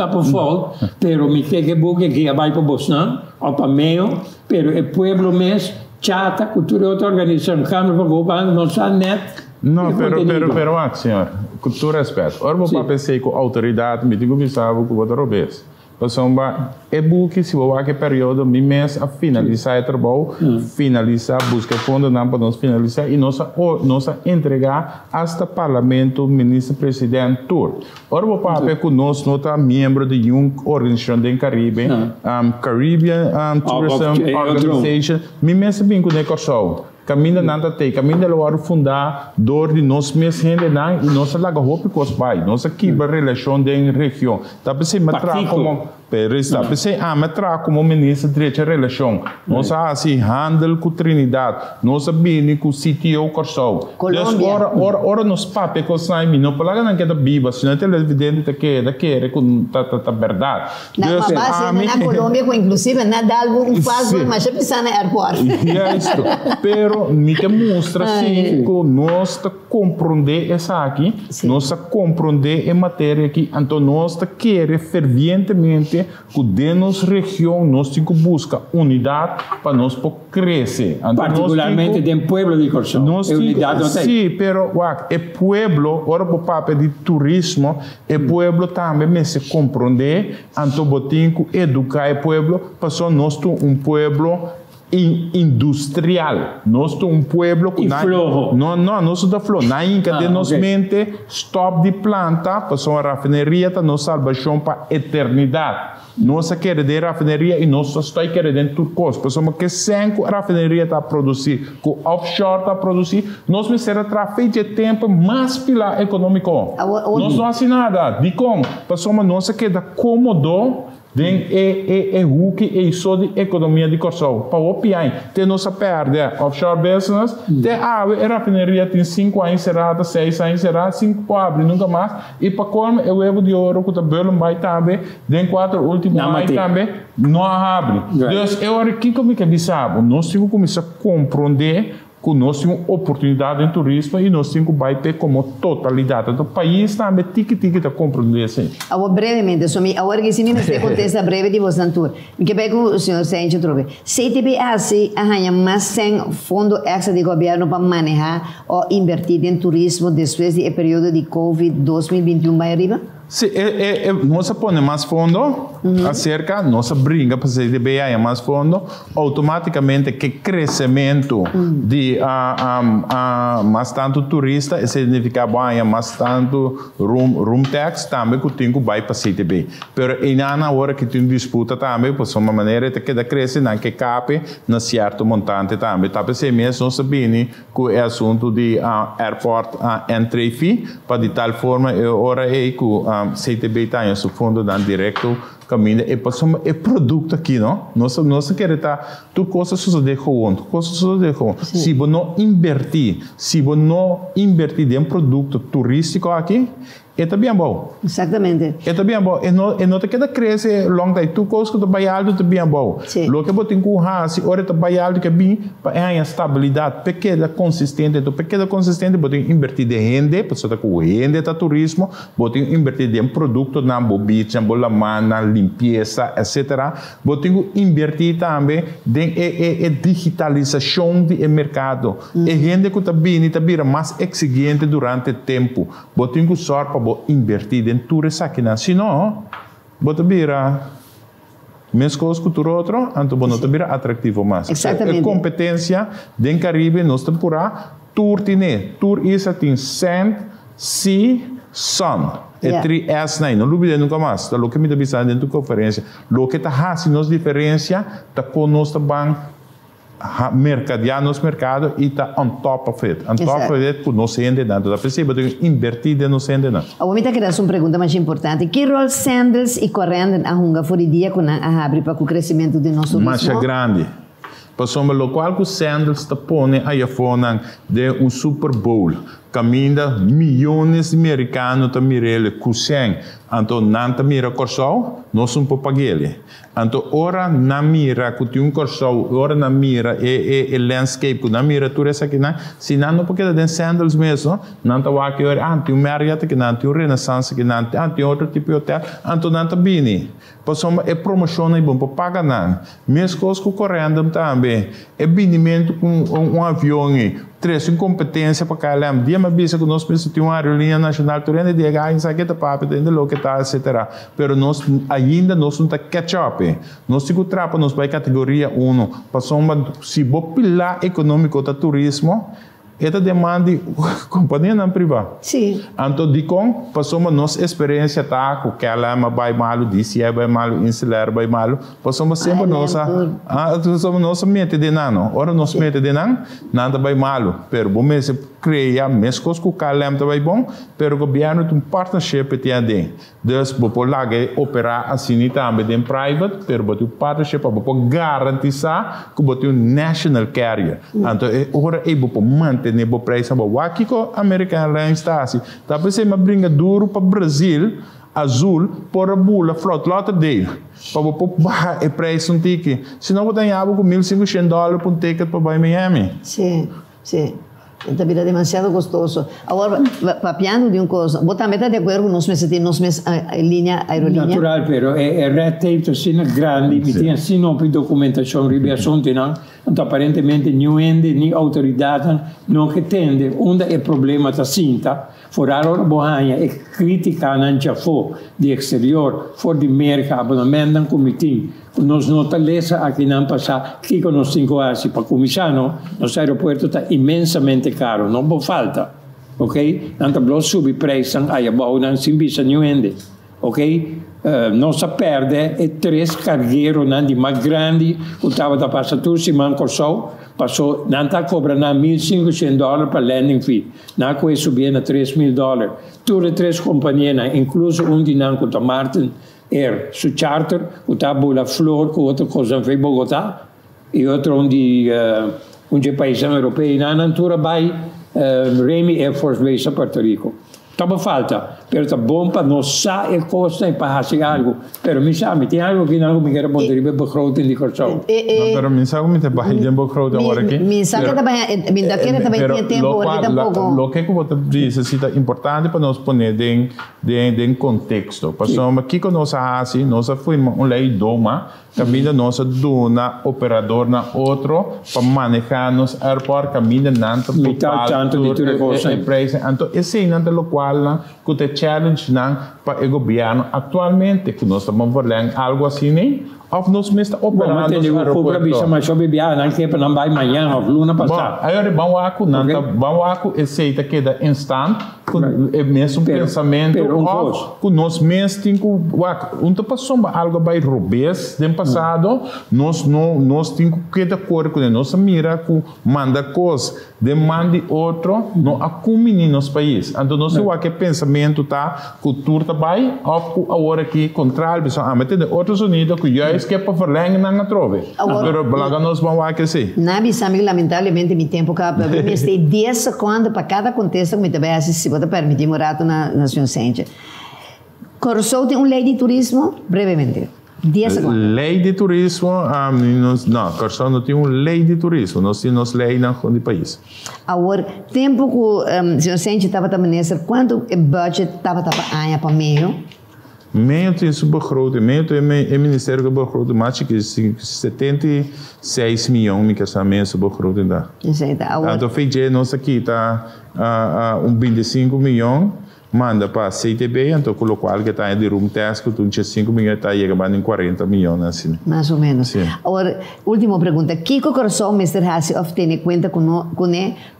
por fault, pero me tem que buscar que vai para Boston, ou para meio, pero o pueblo mesmo chata, cultura outra organização, Câmara para Governo, não está net. Não, pero, senhor, com todo respeito. Ora, vou pensar com a autoridade, me digo que sabe que vou dar obes. Passamba, e-book, se vou aquele período, me mês a finalizar o trabalho, finalizar, buscar fundo, não para nós finalizar, e nós entregar hasta Parlamento, Ministro-Presidente, tour. Ora, vou papel com nós, nós somos membro de uma organização do Caribe, Caribbean Tourism Organization, me mês bem com o negócio. Caminho nada tem, caminho lo var fundar dor de nós mesmos gente não e nós lá que roupa cos pai, nós aqui a relação da região, tá pensando matra Pero está, pensei, me trago como ministro de Direito e Relação. Nós assim, handel com Trinidad, nós sabemos com o CTO Corsol. Colômbia. Ora nos papéis que nós não polaga não queda viva, se não é evidente que com a verdade. Na base na Colômbia, inclusive, nada algo faz, mas já pensar no aeroporto. É isso. Pero me demonstra assim que nós compreender essa aqui, nós compreender a matéria aqui, então nós queremos fervientemente que de nossa região nós temos que buscar unidade para nós crescer. Particularmente do pueblo de Corsol. Unidade sim, pero o pueblo, ora por papel de turismo, o pueblo também me se compreender, então botinho educar o pueblo, para nós pueblo industrial. Nós somos pueblo que não nós somos flor. Na Inca de nos mente stop de planta, passou a rafineria tá nos salvação para eternidade. Nós queremos de rafineria e nós só queremos tudo coisa. Passamos que 5 rafineria tá produzir, que offshore tá produzir, nós me será tráfego de tempo mais pilar econômico. Nós não assim nada. De como? Passamos nós queda cômodo. É o que é isso de economia de Corsol. Para o PI, tem nossa perde offshore business, tem a rafineria tem 5 anos encerrada, 6 anos encerrada, 5 para abrir nunca mais. E para como é o evo de ouro que está belo vai também, tem 4 últimos anos também não abre. Então eu aqui como que sabe, nós temos que começar a compreender que nós temos oportunidade em turismo e nós temos que ter como totalidade do país também tique a compreender assim. Agora brevemente, agora que se me contesta breve de você Antur, que pega o senhor Sérgio Trobe. CTB assim arranha mais sem fundo extra de governo para manejar ou invertir em turismo depois do período de Covid 2021 vai arriba? Sim, nós põe mais fundo, acerca, nós brinca para ser de BA mais fundo, automaticamente que crescimento de mais tanto turista significa mais tanto room tax também que tem que vai para CTB. Pero na hora que tem disputa também, por uma maneira que da cresce não que cabe na certo montante também. Tá se mesmo nós sabemos que é assunto de airport entry fee para de tal forma hora é que CTB tem esse fundo dan direto caminho e passamos o produto aqui, não? Nós queremos estar tu coisas só de onde, coisas só de onde. Se você não invertir em produto turístico aqui, é também bom. Exatamente. É também bom. E não te queda crescer longo daí. Tu coisas que tu vai alto também bom. Lo que você tem que usar, se hora tu vai alto que bem, para a estabilidade, pequena consistente, você tem que invertir de renda, para você ter com renda de turismo, você tem que invertir em produto na beach, na bola na limpeza, etc. Você tem que invertir também em digitalização do mercado. E renda que está vira mais exigente durante o tempo. Você tem que usar para invertir em tudo isso aqui, senão você vira mesmo coisa que o outro, então você não vira atrativo mais. Exatamente. A competência do Caribe, nós temos por tour isso tem sand, sea, sun. É 3S, não olvide nunca mais. O que me está dizendo dentro da conferência, o que está fazendo as diferenças, está com nós também mercadear nos mercados e está on top of it. On top of it, por não se entender. Então, precisa invertir de não se entender. Agora, me está uma pergunta mais importante. Que rol sandals e correndo a hunga fora dia quando a abre para o crescimento de nosso turismo? Mais grande. Passamos o qual que os sandals está pondo aí fora de Super Bowl. Caminha milhões de americanos também ele cusem. Então não tá mira Corsol, nós somos papagele. Então ora na mira que tem Corsol, ora na mira e landscape que na mira tudo isso aqui não. Se não porque tem sandals mesmo, não tá lá que ora tem Marriott que não tem Renaissance que não tem outro tipo de hotel, então não tá bem. Passamos é promoção e bom para pagar não. Mesmo coisas que correndo também. É binimento com avião três incompetência para cá dia me avisa que nós precisamos ter uma aerolínea nacional turende de chegar em saqueta para entender o que está etc. Pero nós ainda não está catch up. Nós temos que trapa nós vai categoria 1 passamos se o pilar econômico do turismo esta demanda companhia não privada. Sim. Então, de com, passamos nossa experiência, tá, com que ela é vai malo, disse é vai malo, insular vai malo, passamos sempre nossa mente de não. Ora, nossa mente de não, nada vai malo. Pero, bom, mesmo criar mesmo coisas que o calem vai bom, pero o governo tem um partnership que tem. Dus, vou lá operar assim também em private, pero vou ter um partnership para garantizar que vou ter um national carrier. Então, agora vou manter o preço para o aqui que o americano lá está assim. Tá pensando me brinca duro para Brasil, azul, por a bula, flota dele. Para baixar o preço um ticket. Senão vou ter algo com $1.500 por um ticket para Miami. Sim, sim. Então, vira demasiado gostoso. Agora, papiando de uma coisa, você também está de acordo com nós mesmos linha aerolínea? Natural, pero é red tape assim grande, e tem assim não documentação, ribiação tem não, então aparentemente nenhum nem autoridade não que tende, onde é problema da cinta, fora a borranha é crítica não já for de exterior, for de merca, abonamento não comitim. Nós não talvez aqui não passar, que com nós 5 anos para começar, nosso aeroporto está imensamente caro, não pode falta, ok? Não está subir preço, aí a boa não se visa nenhum, ok? Não se perde, 3 cargueiros de mais grande, que estava a passar tudo semana corso, passou, não está cobrando $1.500 para landing fee, não foi subir a $3.000. Todas 3 companhias, incluso de não com a Martin Air, su charter, que está a Flor, com outra coisa em Bogotá, e outro onde país europeu, na natura vai Remy Air Force Base a Porto Rico. Estava falta, pero está bom para nós saber costa e para fazer algo. Pero me sabe, tem algo que não me quer poder ir para begroting de corso. Pero me sabe que me te baja de begroting agora aqui. Me sabe que também tem tempo ali tampouco. Lo que você diz é importante para nós poner em contexto. Passamos aqui com nós assim, nós fomos uma lei doma, caminha nossa dona operador na outro para manejar nos aeroporto caminha nanto tanto de tudo coisa. Então esse nanto local que te challenge para o governo atualmente que nós estamos falando algo assim nem of nós mesmo operando no aeroporto. Mas eu bebia não que não vai amanhã ou luna passar. Bom, aí vamos aqui esse que da instant com o mesmo pensamento com nós mesmos tem que passou algo vai robês do passado nós tem que de acordo com nossa mira com manda coisa demande outro não acumule nos país então nós o que pensamento tá cultura tá vai ou agora aqui contrário pessoal mas tem outros unidos que já que para verlengen na trove pero blaga nós vamos aqui sim nabi sabe lamentavelmente mi tempo cá para me este 10 segundos para cada contexto que me também se pode permitir morar na nação sente Corso tem uma lei de turismo brevemente 10 segundos lei de turismo não Corso não tem uma lei de turismo nós temos lei no país agora tempo que nação sente estava também quanto budget estava para meio Meio tem subbegroting, meio tem o Ministério da Begroting, mas que 76 milhões que essa meio subbegroting dá. Então, feijão nós aqui está 25 milhões, manda para a CTB, então com o qual que está de room test, que 5 milhões está chegando em 40 milhões assim. Mais ou menos. Sim. Agora, última pergunta, que coração Mr. Hassi tem conta com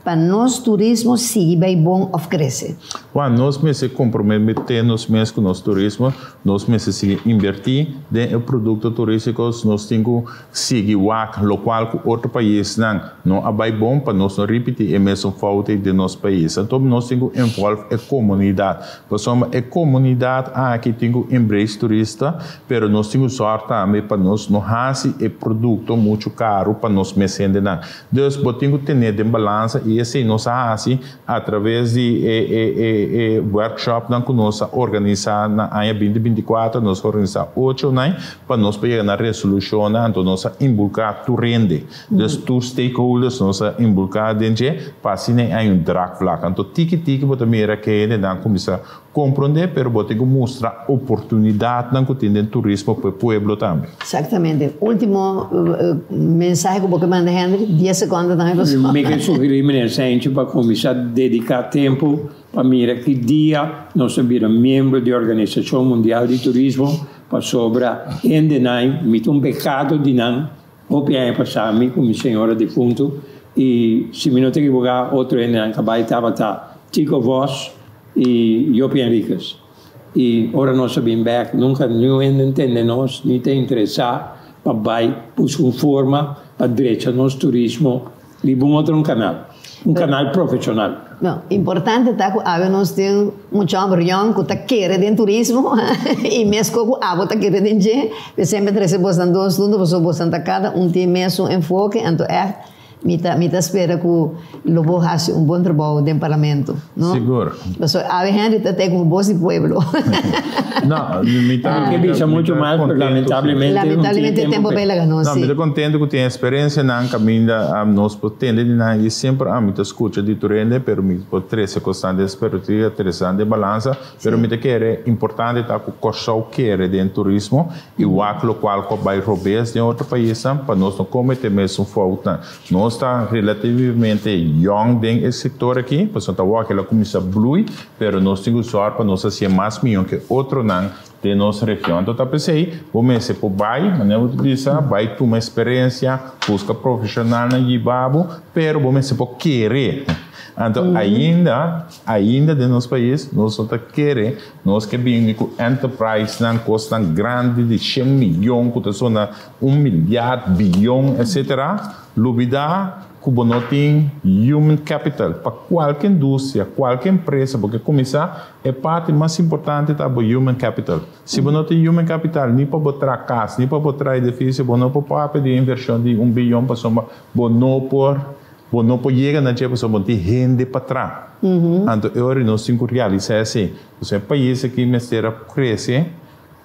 para nós turismo seguir bem bom ou crescer? Quando nós mesmos comprometemos mesmo com o nosso turismo, nós mesmos invertir em produtos turísticos, nós temos que seguir o local com outro país não é bem bom para nós não repetir a mesma falta de nosso país. Então nós temos que envolver a comunidade. Passamos a comunidade aqui tem que embrace turista, pero nós temos sorte também para nós não fazer o produto muito caro para nós mesmos não. Então temos que ter de balança e assim nós assim através de workshop que nós organizar na ano 2024 nós organizar 8 para nós pegar na resolução então nós involucrar tu rende dos tu stakeholders nós involucrar dentro para assim aí drag flag então tiki bota mira que não começar compreender pero bote que mostrar oportunidade que tem turismo para o povo também. Exatamente. Último mensagem que você manda Henry 10 segundos também pessoal. Me quero sugerir gente para começar a dedicar tempo para mirar que dia nós somos membro da Organização Mundial de Turismo para sobrar em denai, me um pecado de não, ou pior passar me como senhora defunto E se me não te equivocar, outro em Ancabai estava Tico Voss e Jopi Henriquez. E ora nós sabemos back, nunca entendemos, nem te interessar para vai buscar uma forma para direita nosso turismo e um outro canal profissional. Não, importante tá que a nós tem muito embrião que tá querer dentro turismo e mesmo que a tá querer dentro, sempre trazer bastante dois tundos, bastante cada tem mesmo enfoque, então mita espera que o Lobo faça bom trabalho dentro do parlamento, não? Seguro. Mas a gente tem um bom pueblo. Não, que bicha muito mais, lamentavelmente tempo bela não. Não, me estou contente que tenha experiência na caminho a nós pretende e sempre a mim escuta de turende, pero me pode trazer constante experiência, interessante balança, pero me quer importante tá que o Corsau quer dentro turismo e o aquilo qual que vai roubar de outro país para nós não cometer mesmo falta. Nós está relativamente young dentro desse setor aqui, portanto, aquela comissão blue, mas nós temos sorte para nós ser mais milhão que outro não de nossa região. Então, pensei, vamos ser para o bairro, mas não utiliza, vai ter uma experiência, busca profissional na Gibabo, mas vamos ser para querer. Então, ainda de nosso país, nós só queremos, nós que vimos que enterprise não custa grande de 100 milhões, que está na 1 milhar, bilhão, etc. Lubida, que não tem human capital para qualquer indústria, qualquer empresa, porque começar é parte mais importante da human capital. Se você não tem human capital, nem para botar casa, nem para botar edifício, você não pode pedir inversão de 1 bilhão para somar, você não pode chegar na gente, você tem rende para trás. Então, eu não tenho que realizar assim. Você é um país que começa crescer,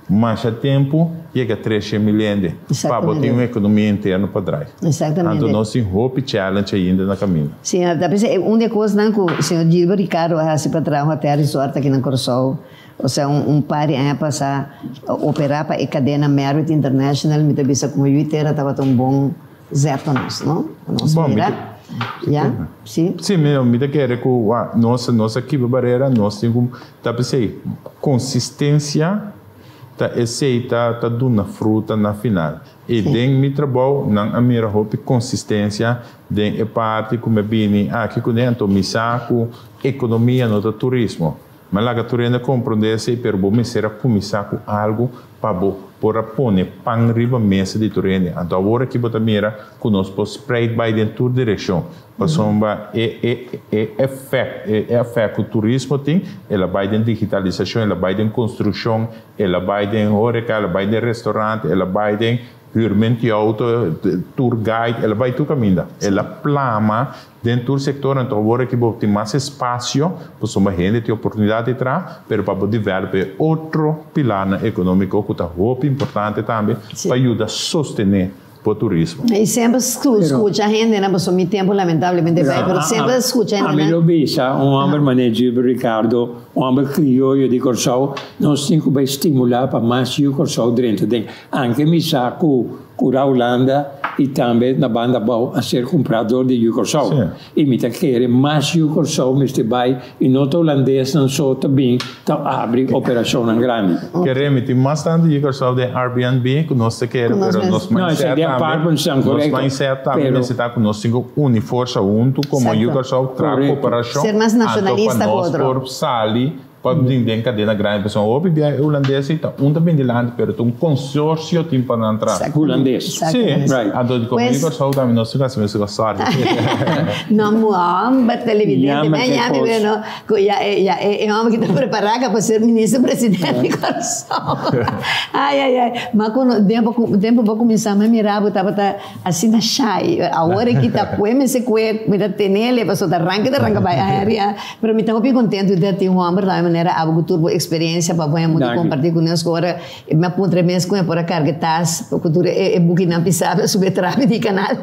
mas a tempo chega a 3 milhões para botar uma economia interna para trás. Exatamente. Então, nós temos hope challenge ainda na caminho. Sim, uma das coisas que o senhor Gilberto Ricardo faz para trás, até a resort aqui na Corsau, ou seja, par de anos passar operar para a cadena Marriott International, me disse como eu estava tão bom, certo nós, não? Bom, já? Sim. Sim, me quer que nossa equipe barreira, nós temos consistência, tá dando fruta na final. E dentro do trabalho, na minha roupa, consistência, dentro da parte como bem, aqui dentro, me saco, economia no turismo. Mas lá que tu ainda compreende, pero vou me ser começar com algo para por pôr pão riba mesa de turene. Então agora que você mira, que nós podemos spread by dentro da direção. Passomba efeito o turismo tem, ela vai em digitalização, ela vai em construção, ela vai em horeca, ela vai em restaurante, ela vai em huurment de auto, tour guide, ela vai tudo caminho. Ela plama dentro do setor, então agora que você tem mais espaço, para uma gente ter oportunidade de entrar, mas para desenvolver outro pilar econômico que é muito importante também, para ajudar a sostener o turismo. E sempre escuta a gente, né? Passou muito tempo, lamentavelmente, mas sempre escuta a gente. A mim eu vejo homem manejo, Ricardo, homem crioulo de Corsau, nós temos que estimular para mais o Corsau dentro. Anche me saco a Holanda e também na banda a ser comprador de Corsau. E me quer mais o Corsau, me vai e não holandês não só também, então abre operação grande. Queremos ter mais tanto de Corsau de Airbnb que nós queremos, mas nós mindset também necessita que nós temos uma força junto, como o Corsau traz cooperação. Ser mais nacionalista que outro. Por sali para dentro cadena grande, pessoal, o holandês está também de lá, mas um consórcio tem para entrar. Holandês. Sim, right. Então, de comigo, Corsau também nós ficamos com sorte. Não, mas televidente, é homem que está preparado para ser ministro-presidente de Corsau. Mas quando o tempo vai começar a mirar, eu estava assim na chai. A hora que está com ele, me dá tenele, a pessoa arranca, vai a área. Mas me estava bem contente de ter um homem da maneira algo turbo experiência para poder compartilhar com nós agora me apontre mesmo com a carga tas porque tu é booking não pisava sobre trave de canal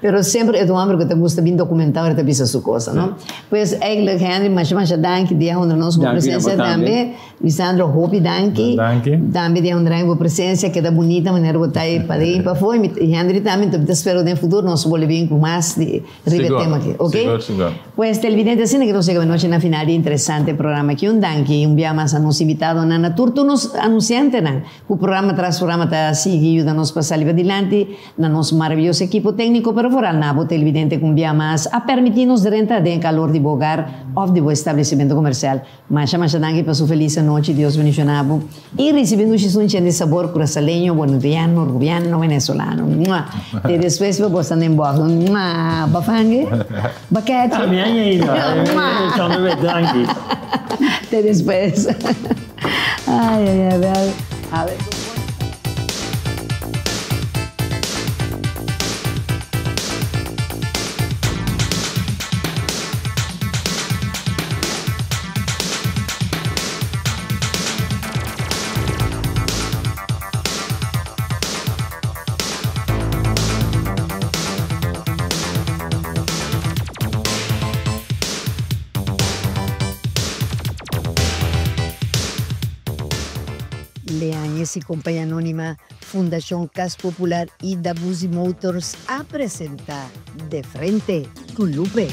pero sempre é do homem que te gosta bem documentar te pisa sua coisa não pois eigenlijk Henry mas danke dia onde nós com presença também Lisandro Hopi danke também dia onde a presença que da bonita maneira botar para ir para foi e Henry também te espero no futuro nós volvemos com mais de rever tema aqui ok pois televidente assim que nós chegamos na final interessante programa aqui danki un día más a nos invitado na turto nos anunciante nan. O programa tras programa ta sigue ayuda nos pasar adelante na nos maravilloso equipo técnico pero por al nabo televidente un día más a permitirnos de renta de calor de bogar of de establecimiento comercial. Masha danki para su feliz noche Dios bendicionado y recibiendo un de sabor curacaleño, boliviano, rubiano, venezolano. E después vamos a andar en boa. Bafangue? Baquete? Também ainda. Danke. Até después. Ay, ay, ay. A ver. Leáñez y Compañía Anónima, Fundación Cas Popular y Dabusi Motors a presentar De Frente con Lupe.